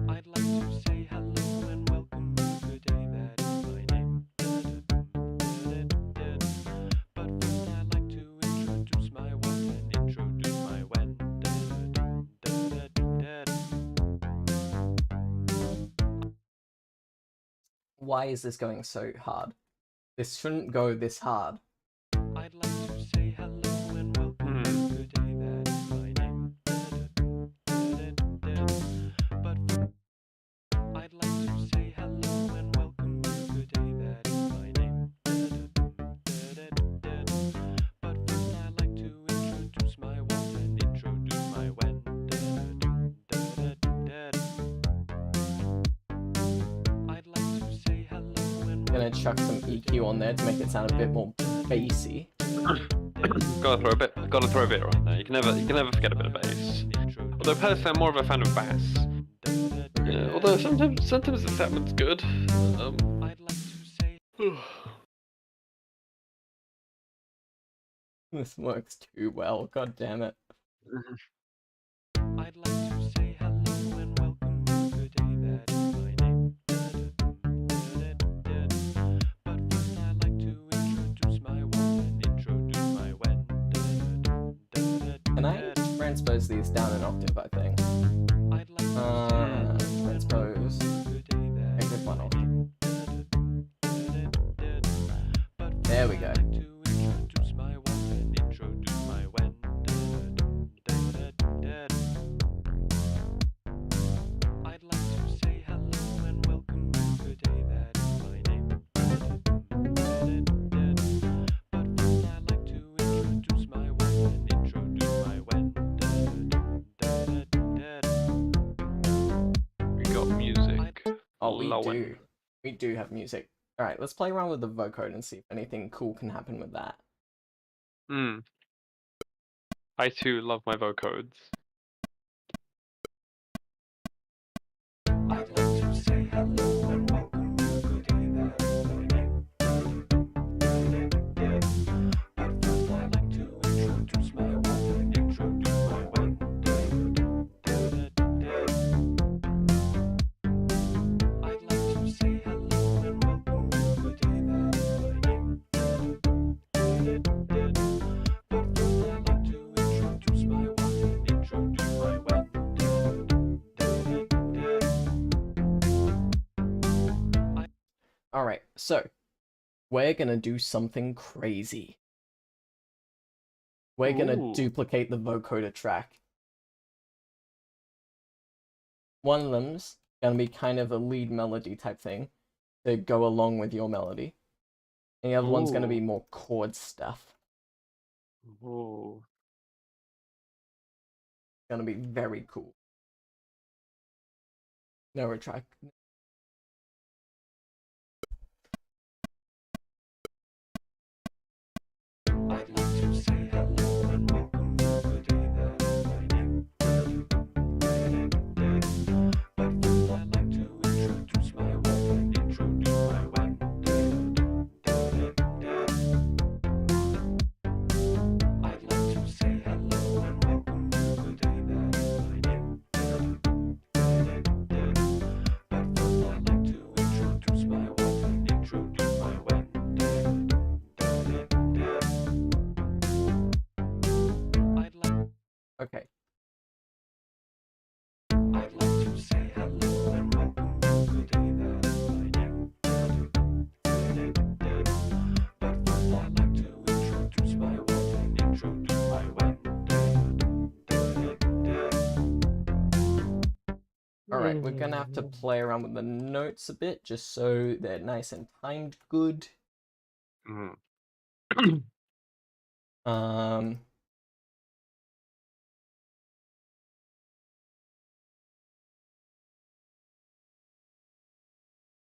I'd like to say hello and welcome you. Good day. That is my name. But first I'd like to introduce my what and introduce my when. Why is this going so hard? This shouldn't go this hard. I'd like to say hello and welcome you. Good day. That is my name. But I'd like to say hello and welcome you. Good day. That is my name. But first I'd like to introduce my what and introduce my when. I'd like to say hello and I'm gonna chuck some EQ on there to make it sound a bit more bassy. Gotta throw a bit right there. You can never forget a bit of bass. Although personally, I'm more of a fan of bass. Yeah, although sometimes the sound's good. I'd like to say This works too well, god damn it. I'd like to say hello and welcome you. Good day, that is my name. But first I'd like to introduce my what and introduce my when. Can I transpose these down an octave, I think? I'd like to say hello and Transpose. good day, that Exit is one my octave. name. But There we first go. I'd like to introduce my what and introduce my when. I'd like to say hello and welcome you. Good day, that is my name. But first I'd like to introduce my what and introduce my when. We got music. Oh, we Lowen. do. We do have music. Alright, let's play around with the vocode and see if anything cool can happen with that. I too love my vocodes. I'd like to say hello and welcome you. Good day, that is my name. But first I'd like to introduce my what and introduce my when. I'd like to say hello and welcome you. Good day, that is my name. But first I'd like to introduce my what and introduce my when. Alright, so we're gonna do something crazy. We're gonna Ooh. duplicate the vocoder track. One of them's gonna be kind of a lead melody type thing to go along with your melody. And the other one's gonna be Ooh. more chord stuff. Ooh. It's gonna be very cool. No retract. I'd like to say hello and welcome you. Good day, that is my name. But first I'd like to introduce my what and introduce my when. Alright, we're gonna have to play around with the notes a bit, just so they're nice and timed good. Mhm. Um...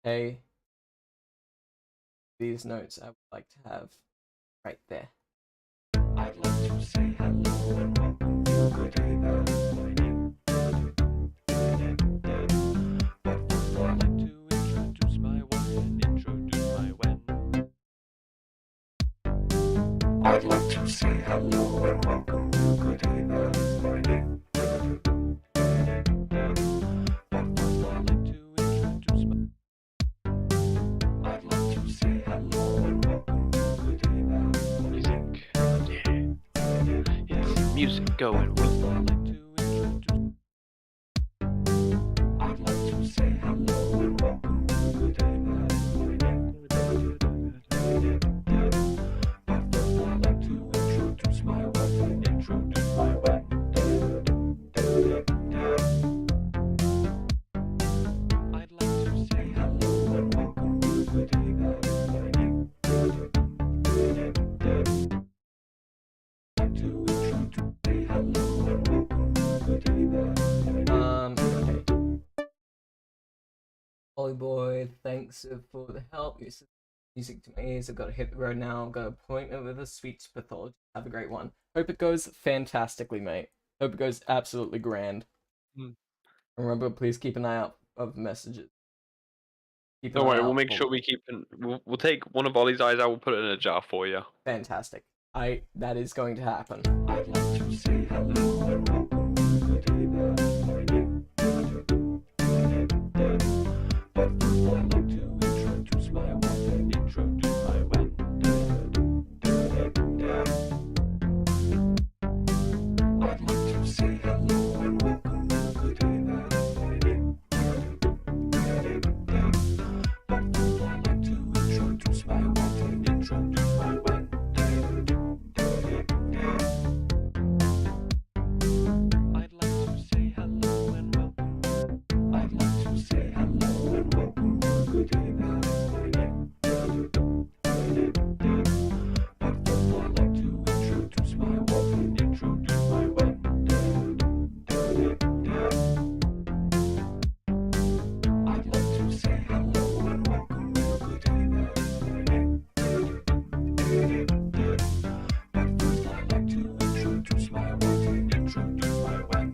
Hey, these notes I would like to have right there. I'd like to say hello and welcome you. Good day, that is my name. But first I'd like to introduce my what and introduce my when. I'd like to say hello and welcome you. Good day, that is my name. But first I'd like to introduce my. I'd like to say hello and welcome you. Good day, that is my name. Yes, music going. I'd like to say hello and welcome you. Good day, that is my name. But first I'd like to introduce my what and introduce my when. I'd like to say hello and welcome you. Good day, that is my name. I'd like to introduce, say hello and welcome you. Good day, that is my name. Okay. Ollie boy, thanks for the help. You said music to my ears. I've got to hit the road now. I've got an appointment with a speech pathologist. Have a great one. Hope it goes fantastically, mate. Hope it goes absolutely grand. Mm. Remember, please keep an eye out of messages. Keep an Don't eye worry, out we'll make for sure me. we keep. We'll take one of Ollie's eyes out. We'll put it in a jar for you. Fantastic. That is going to happen. I'd like to say hello and welcome you. Good day, that is my name. But first I'd like to introduce my what and introduce my when. I'd like to say hello and welcome you. Good day, that is my name. But first I'd like to introduce my what and introduce my when. I'd like to say hello and welcome you. I'd like to say hello and welcome you. Good day, that is my name. But first I'd like to introduce my what and introduce my when. I'd like to say hello and welcome you. Good day, that is my name. But first I'd like to introduce my what and introduce my when.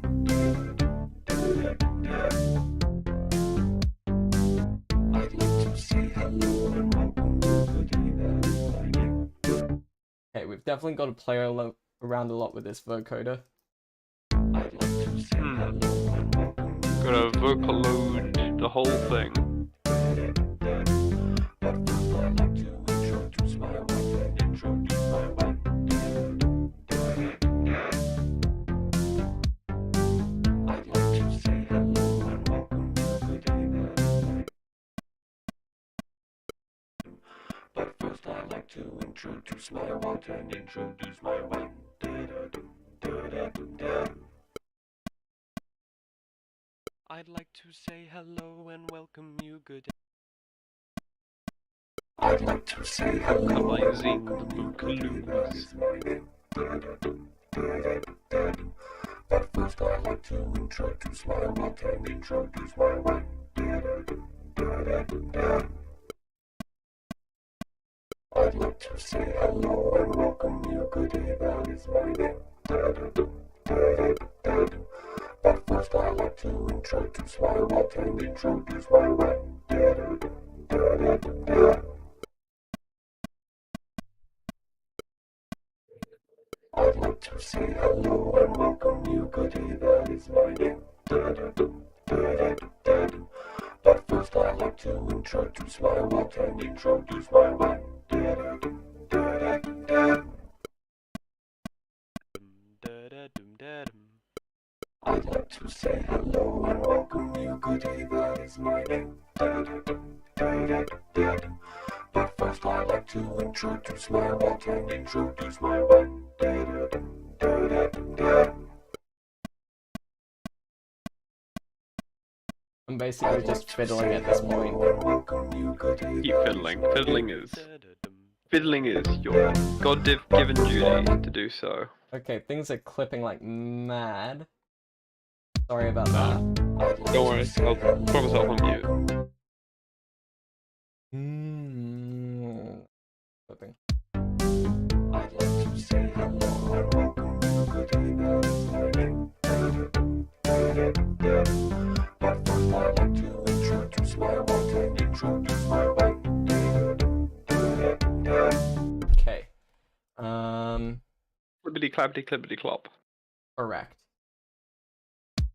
I'd like to say hello and welcome you. Good day, that is my name. Okay, we've definitely got to play around a lot with this vocoder. I'd like to say hello and welcome you. Gotta vocal load the whole thing. But first I'd like to introduce my what and introduce my when. I'd like to say hello and welcome you. Good day, that is my. But first I'd like to introduce my what and introduce my when. I'd like to say hello and welcome you. Good day. I'd like to say hello and Vocalizing welcome the you. Good day, that is my name. But first I'd like to introduce my what and introduce my when. I'd like to say hello and welcome you. Good day, that is my name. But first I'd like to introduce my what and introduce my when. I'd like to say hello and welcome you. Good day, that is my name. But first I'd like to introduce my what and introduce my when. I'd like to say hello and welcome you. Good day, that is my name. But first I'd like to introduce my what and introduce my when. I'm basically just fiddling at this point. Keep fiddling. Fiddling is your God-given duty to do so. Okay, things are clipping like mad. Sorry about that. Don't worry, I'll put myself on mute. Clipping. I'd like to say hello and welcome you. Good day, that is my name. But first I'd like to introduce my wife and introduce my wife. Okay. Clippity clappity clippity clop. Correct.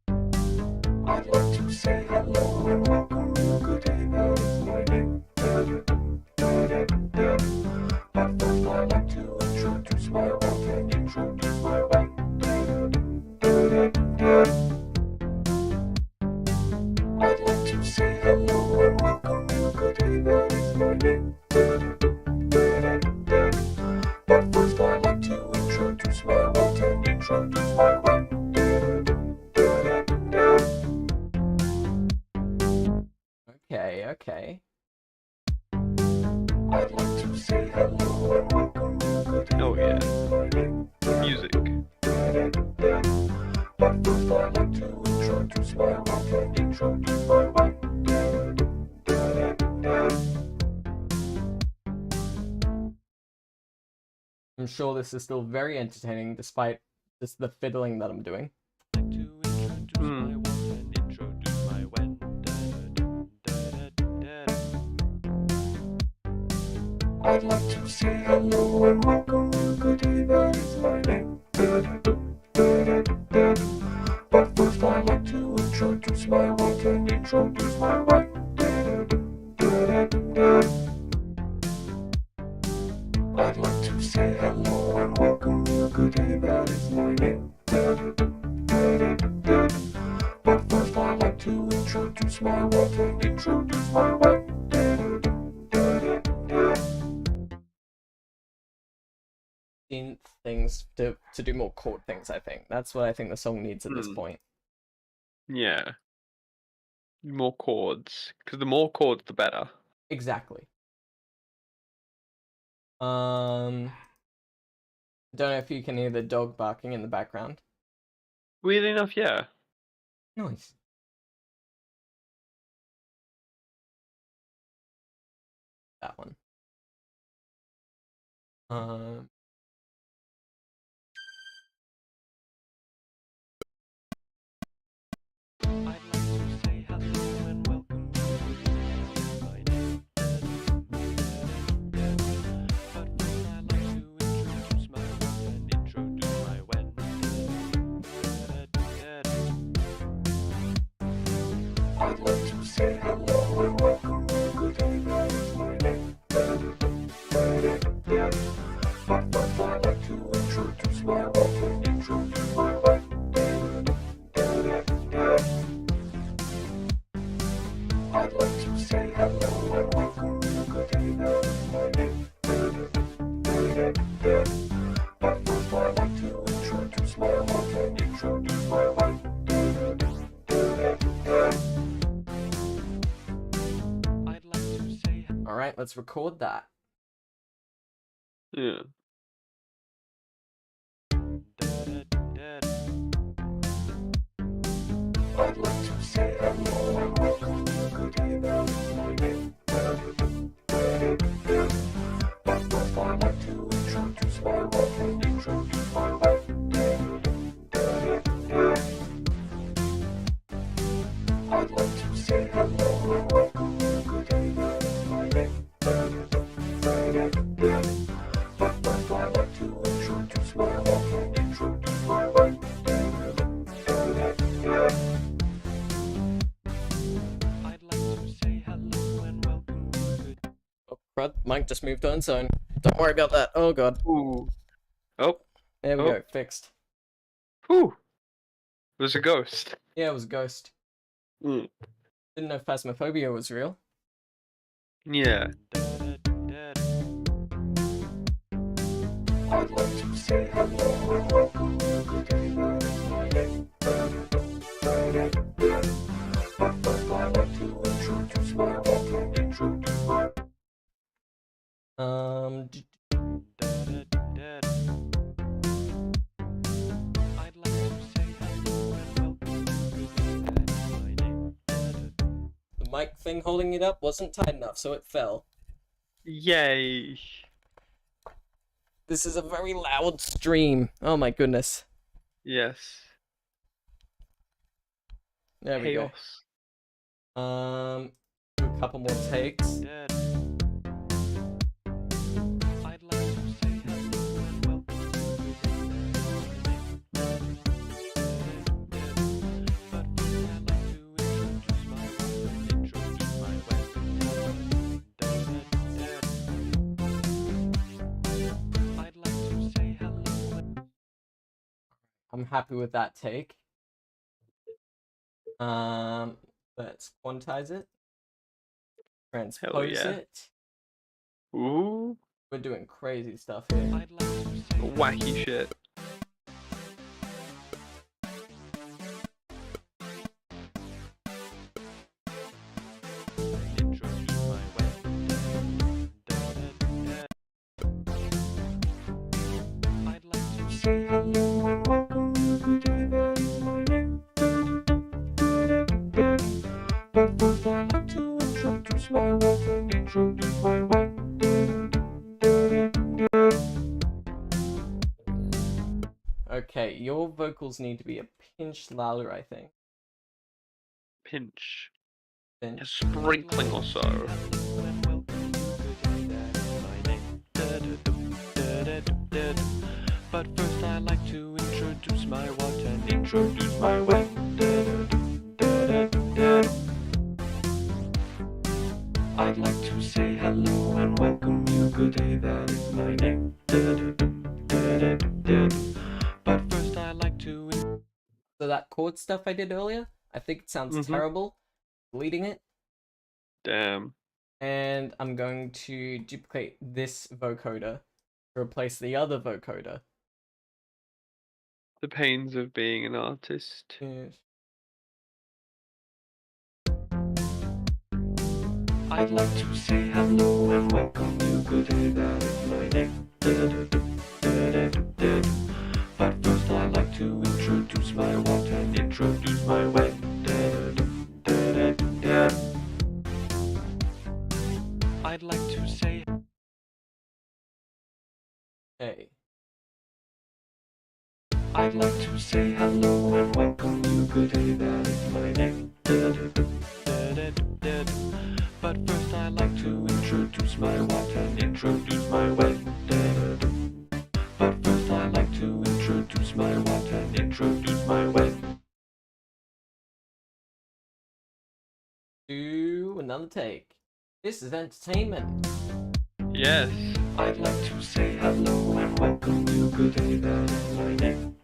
I'd like to say hello and welcome you. Good day, that is my name. But first I'd like to introduce my wife and introduce my wife. I'd like to say hello and welcome you. Good day, that is my name. But first I'd like to introduce my wife and introduce my wife. Okay. I'd like to say hello and welcome you. Good day, Oh, yeah. that is my name. Music. But first I'd like to introduce my wife and introduce my wife. I'm sure this is still very entertaining despite just the fiddling that I'm doing. I'd like to say hello and welcome you. Good day, that is my name. But first I'd like to introduce my wife and introduce my wife. I'd like to say hello and welcome you. Good day, that is my name. But first I'd like to introduce my wife and introduce my wife. Things to do more chord things, I think. That's what I think the song needs at this point. Yeah. More chords. Because the more chords, the better. Exactly. Don't know if you can hear the dog barking in the background. Weirdly enough, yeah. Nice. That one. I'd like to say hello and welcome you. Good day, that is my name. But first I'd like to introduce my wife and introduce my wife. I'd like to say hello and welcome you. Good day, that is my name. But first I'd like to introduce my wife and introduce my wife. Alright, let's record that. Yeah. I'd like to say hello and welcome you. Good day, that is my name. But first I'd like to introduce my wife and introduce my wife. I'd like to say hello and welcome you. Good day, that is my name. But first I'd like to introduce my wife and introduce my wife. Oh, crud. Mike just moved on zone. Don't worry about that. Oh god. Ooh. Oh. There we Oh. go. Fixed. Whew. It was a ghost. Yeah, it was a ghost. Mm. Didn't know Phasmophobia was real. Yeah. I'd like to say hello and welcome you. Good day, that is my name. But first I'd like I'd like to say hello and welcome. That is my name. The mic thing holding it up wasn't tight enough, so it fell. Yay! This is a very loud stream. Oh my goodness. Yes. There we go. Chaos. Do a couple more takes. Dead. I'd like to say hello and welcome. That is my name. But first I'd like to introduce my I'd like to say hello. I'm happy with that take. Let's quantize it. Transpose yeah. it. Ooh. We're doing crazy stuff here. I'd like to say Wacky shit. introduce my I'd like to say hello and welcome you. Good day, that is my name. But first I'd like to introduce my wife and introduce my wife. Okay, your vocals need to be a pinch louder, I think. Pinch. A Pinch. sprinkling or so. Hello and welcome you. Good day, that is my name. But first I'd like to introduce my what and introduce my when. I'd like to say hello and welcome you. Good day, that is my name. But first I'd like to So that chord stuff I did earlier, I think it sounds Mhm. terrible. Deleting it. Damn. And I'm going to duplicate this vocoder to replace the other vocoder. The pains of being an artist. Yes. I'd like to say hello and welcome you. Good day, that is my name. But first I'd like to introduce my what and introduce my when. I'd like to say Okay. I'd like to say hello and welcome you. Good day, that is my name. But first I'd like to introduce my what and introduce my when. But first I'd like to introduce my what and introduce my when. Do another take. This is entertainment. Yes. I'd like to say hello and welcome you. Good day, that is my name.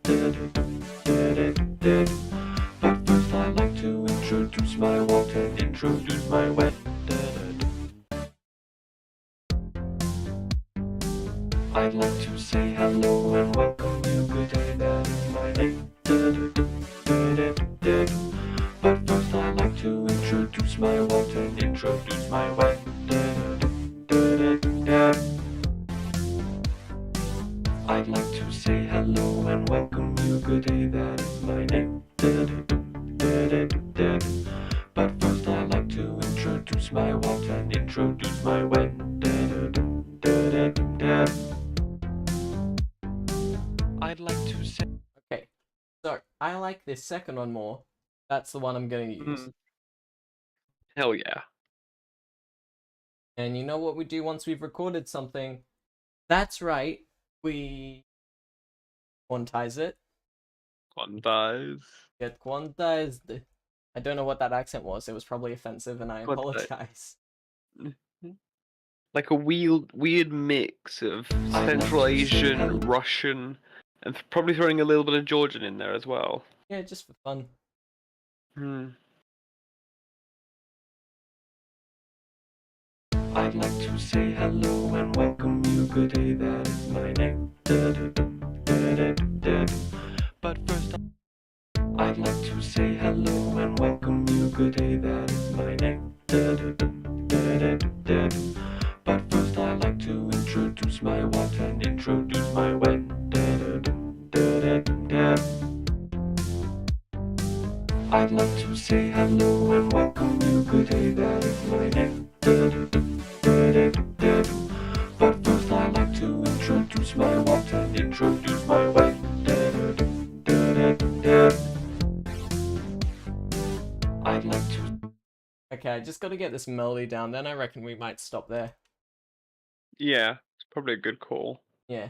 But first I'd like to introduce my what and introduce my when. I'd like to say hello and welcome you. Good day, that is my name. But first I'd like to introduce my what and introduce my when. I'd like to say hello and welcome you. Good day, that is my name. But first I'd like to introduce my what and introduce my when. I'd like to say Okay. So I like this second one more. That's the one I'm going to use. Mm. Hell yeah. And you know what we do once we've recorded something? That's right. We quantize it. Quantize. Get quantized. I don't know what that accent was. It was probably offensive, and I Quantize. apologize. Like a weird mix of I'd like Central to say Asian, hello. Russian, and probably throwing a little bit of Georgian in there as well. Yeah, just for fun. Hmm. I'd like to say hello and welcome you. Good day, that is my name. But first I'd like to say hello and welcome you. Good day, that is my name. But first I'd like to introduce introduce my what and introduce my when. I'd like to say hello and welcome you. Good day, that is my name. But first I like to introduce my what and introduce my when. I'd like to. Okay, I just got to get this melody down. Then I reckon we might stop there. Yeah, it's probably a good call. Yeah.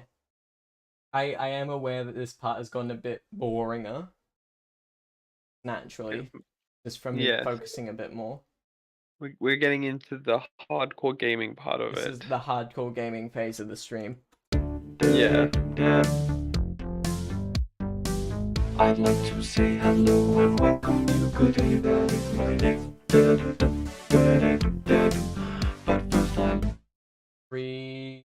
I am aware that this part has gotten a bit boringer. Naturally. Just from me Yes. focusing a bit more. We're getting into the hardcore gaming part of This it. is the hardcore gaming phase of the stream. Yeah. I'd like to say hello and welcome you. Good day, that is my name. But first I'm Redoing.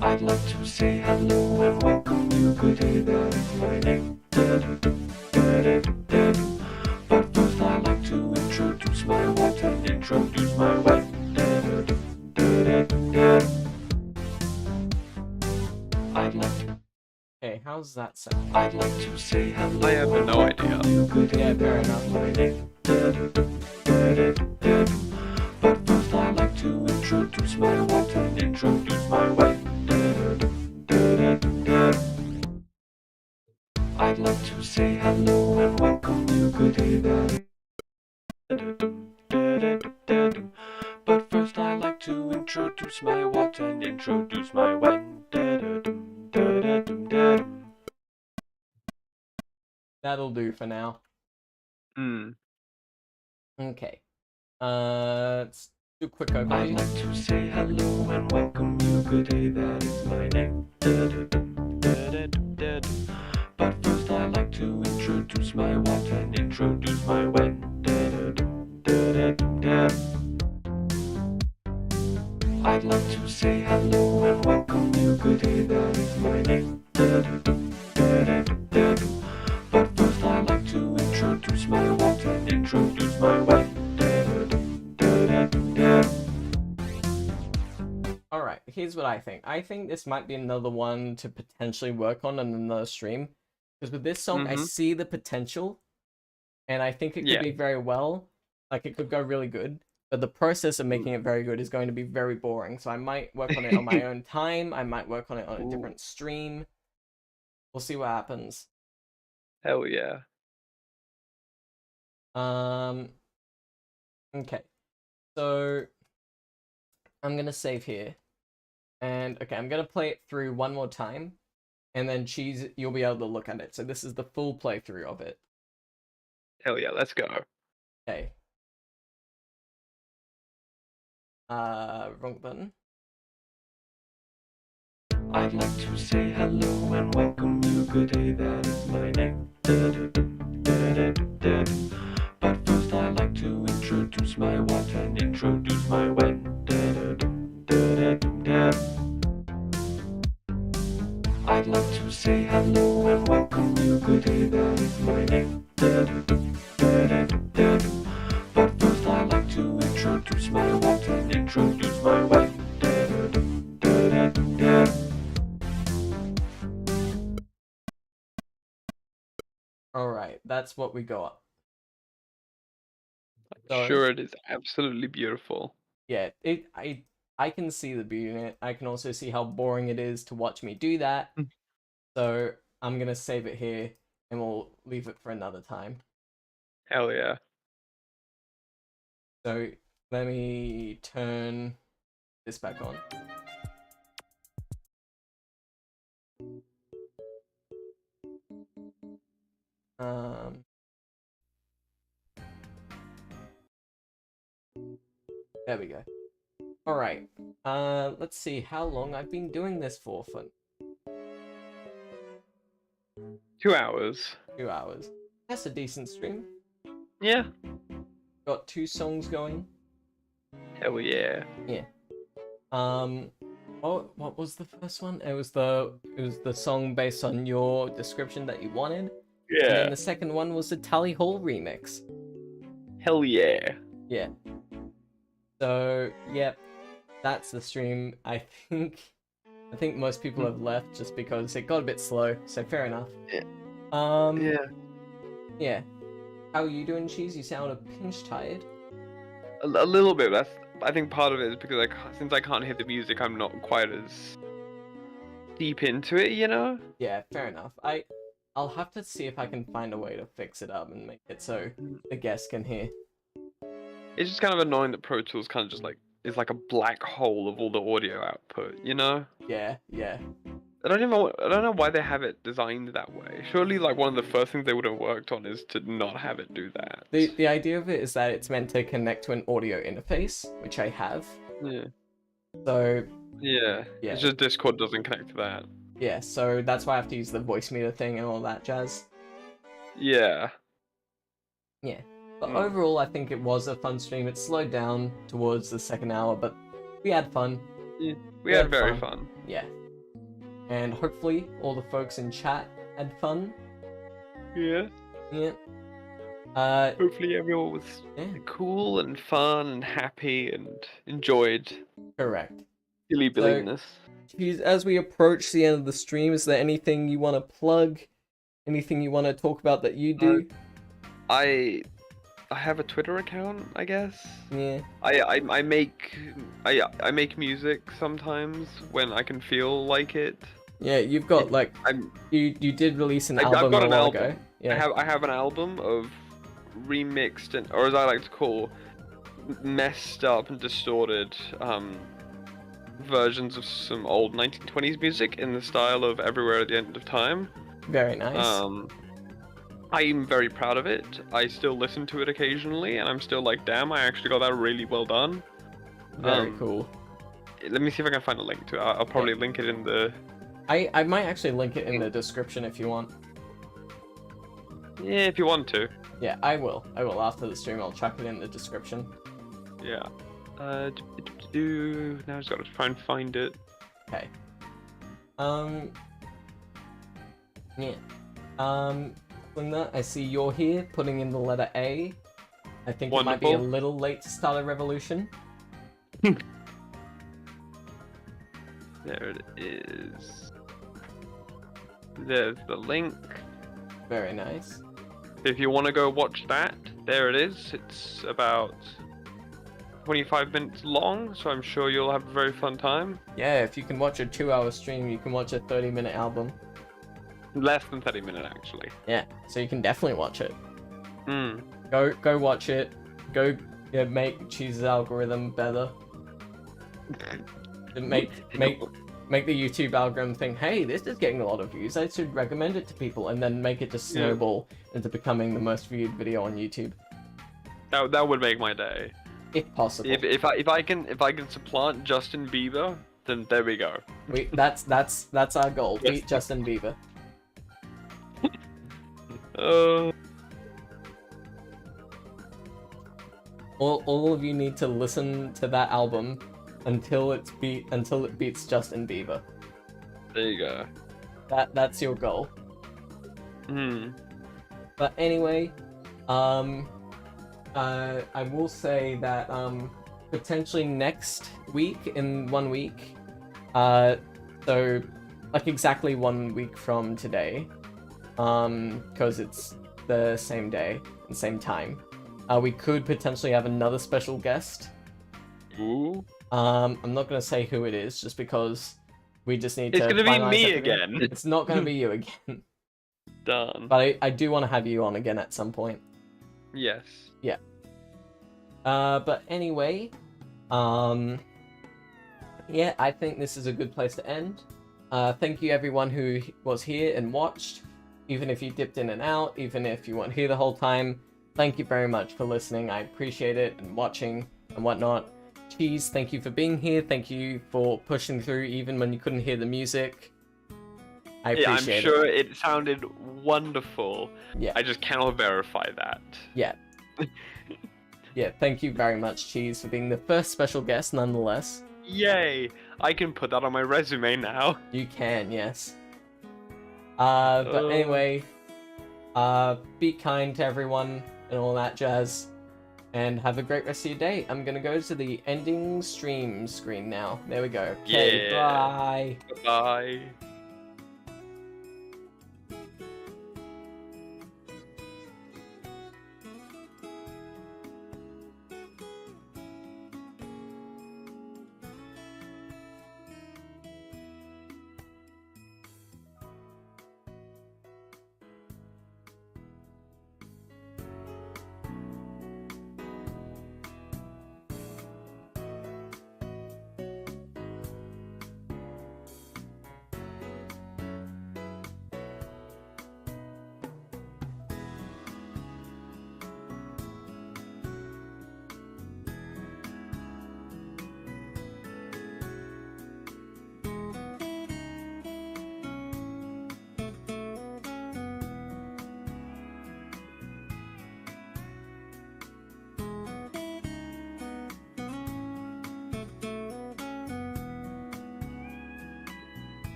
I'd like to say hello and welcome you. Good day, that is my name. But first I like to introduce my what and introduce my when. I'd like to. Okay, how's that sound? I'd like to say hello. I have and no welcome idea. you. Good day, Yeah, fair that is enough. my name. But first I like to introduce my what and introduce my when. I'd like to say hello and welcome you. Good day, that is. But first I like to introduce my what and introduce my when. That'll do for now. Hmm. Okay. Let's do a quick I'd overview. like to say hello and welcome you. Good day, that is my name. But first I like to introduce my what and introduce my when. I'd like to say hello and welcome you. Good day, that is my name. But first I like to introduce my what and introduce my when. Alright, here's what I think. I think this might be another one to potentially work on another stream. Because with this song, I Mhm. see the potential. And I think it could Yeah. be very well. Like, it could go really good. But the process of making it very good is going to be very boring. So I might work on it on my own time. I might work on it on a Ooh. different stream. We'll see what happens. Hell yeah. Okay. So I'm gonna save here. And okay, I'm gonna play it through one more time. And then you'll be able to look at it. So this is the full playthrough of it. Hell yeah, let's go. Okay. Wrong button. I'd like to say hello and welcome you. Good day, that is my name. But first I like to introduce my what and introduce my when. I'd like to say hello and welcome you. Good day, that is my name. But first I like to introduce my what and introduce my when. Alright, that's what we got. So, Sure, it is absolutely beautiful. yeah, I can see the beauty in it. I can also see how boring it is to watch me do that. Mm. So I'm gonna save it here and we'll leave it for another time. Hell yeah. So let me turn this back on. There we go. Alright. Let's see how long I've been doing this for 2 hours. 2 hours. That's a decent stream. Yeah. Got 2 songs going. Hell yeah. What was the first one? It was the song based on your description that you wanted. And then Yeah. the second one was the Tally Hall remix. Hell yeah. Yeah. So, yep, that's the stream. I think most people have left just because it got a bit slow, so fair enough. Yeah. Yeah. How are you doing, Cheese? You sound a pinch tired. A little bit. I think part of it is because since I can't hear the music, I'm not quite as deep into it, you know? Yeah, fair enough. I'll have to see if I can find a way to fix it up and make it so the guests can hear. It's just kind of annoying that Pro Tools kind of just like is like a black hole of all the audio output, you know? Yeah, yeah. I don't know why they have it designed that way. Surely, like one of the first things they would have worked on is to not have it do that. The idea of it is that it's meant to connect to an audio interface, which I have. Yeah. So Yeah. Yeah. It's just Discord doesn't connect to that. yeah, so that's why I have to use the voice meter thing and all that jazz. Yeah. Yeah. But Hmm. overall, I think it was a fun stream. It slowed down towards the second hour, but we had fun. We had very fun. Yeah. And hopefully all the folks in chat had fun. Yeah. Yeah. Hopefully everyone was Yeah, cool and fun and happy and enjoyed correct. Billy Billingness. Geez, as we approach the end of the stream, is there anything you want to plug? Anything you want to talk about that you do? I have a Twitter account, I guess. Yeah. I make music sometimes when I can feel like it. Yeah, you've got like I'm you did release an I've album got a an while album. ago. Yeah. I have an album of remixed and, or as I like to call, messed up and distorted versions of some old 1920s music in the style of Everywhere at the End of Time. Very nice. I'm very proud of it. I still listen to it occasionally, and I'm still like, damn, I actually got that really well done. Very cool. Let me see if I can find a link to it. I'll probably link it in the... I might actually link it in the description if you want. Yeah, if you want to. Yeah, I will. I will after the stream. I'll chuck it in the description. Yeah. Now I just gotta try and find it. Okay. Yeah. Linda, I see you're here putting in the letter A. I think it might be a Wonderful. little late to start a revolution. There it is. There's the link. Very nice. If you want to go watch that, there it is. It's about 25 minutes long, so I'm sure you'll have a very fun time. Yeah, if you can watch a 2-hour stream, you can watch a 30-minute album. Less than 30 minutes, actually. Yeah, so you can definitely watch it. Hmm. Go watch it. Go make Cheese's algorithm better. Make the YouTube algorithm think, hey, this is getting a lot of views. I should recommend it to people, and then make it just snowball into becoming the most viewed video on YouTube, That would make my day. if possible. If I can supplant Justin Bieber, then there we go. That's our goal. Beat Justin Bieber. All of you need to listen to that album until it beats Justin Bieber. There you go. That's your goal. Hmm. But anyway, I will say that potentially next week, in 1 week, so like exactly 1 week from today, because it's the same day and same time, we could potentially have another special guest. Ooh. I'm not gonna say who it is, just because we just need to. It's gonna be finalize me everything. again. It's not gonna be you again. Done. But I do want to have you on again at some point. Yes. Yeah. But anyway, yeah, I think this is a good place to end. Thank you everyone who was here and watched, even if you dipped in and out, even if you weren't here the whole time. Thank you very much for listening. I appreciate it, and watching and whatnot. Cheese, thank you for being here. Thank you for pushing through even when you couldn't hear the music. I appreciate I'm sure it sounded wonderful. Yeah. I just cannot verify that. Yeah. Yeah, thank you very much, Cheese, for being the first special guest, nonetheless. Yay! I can put that on my resume now. You can, yes. But anyway, be kind to everyone and all that jazz. And have a great rest of your day. I'm gonna go to the ending stream screen now. There we go. Okay, Yeah. bye. Bye.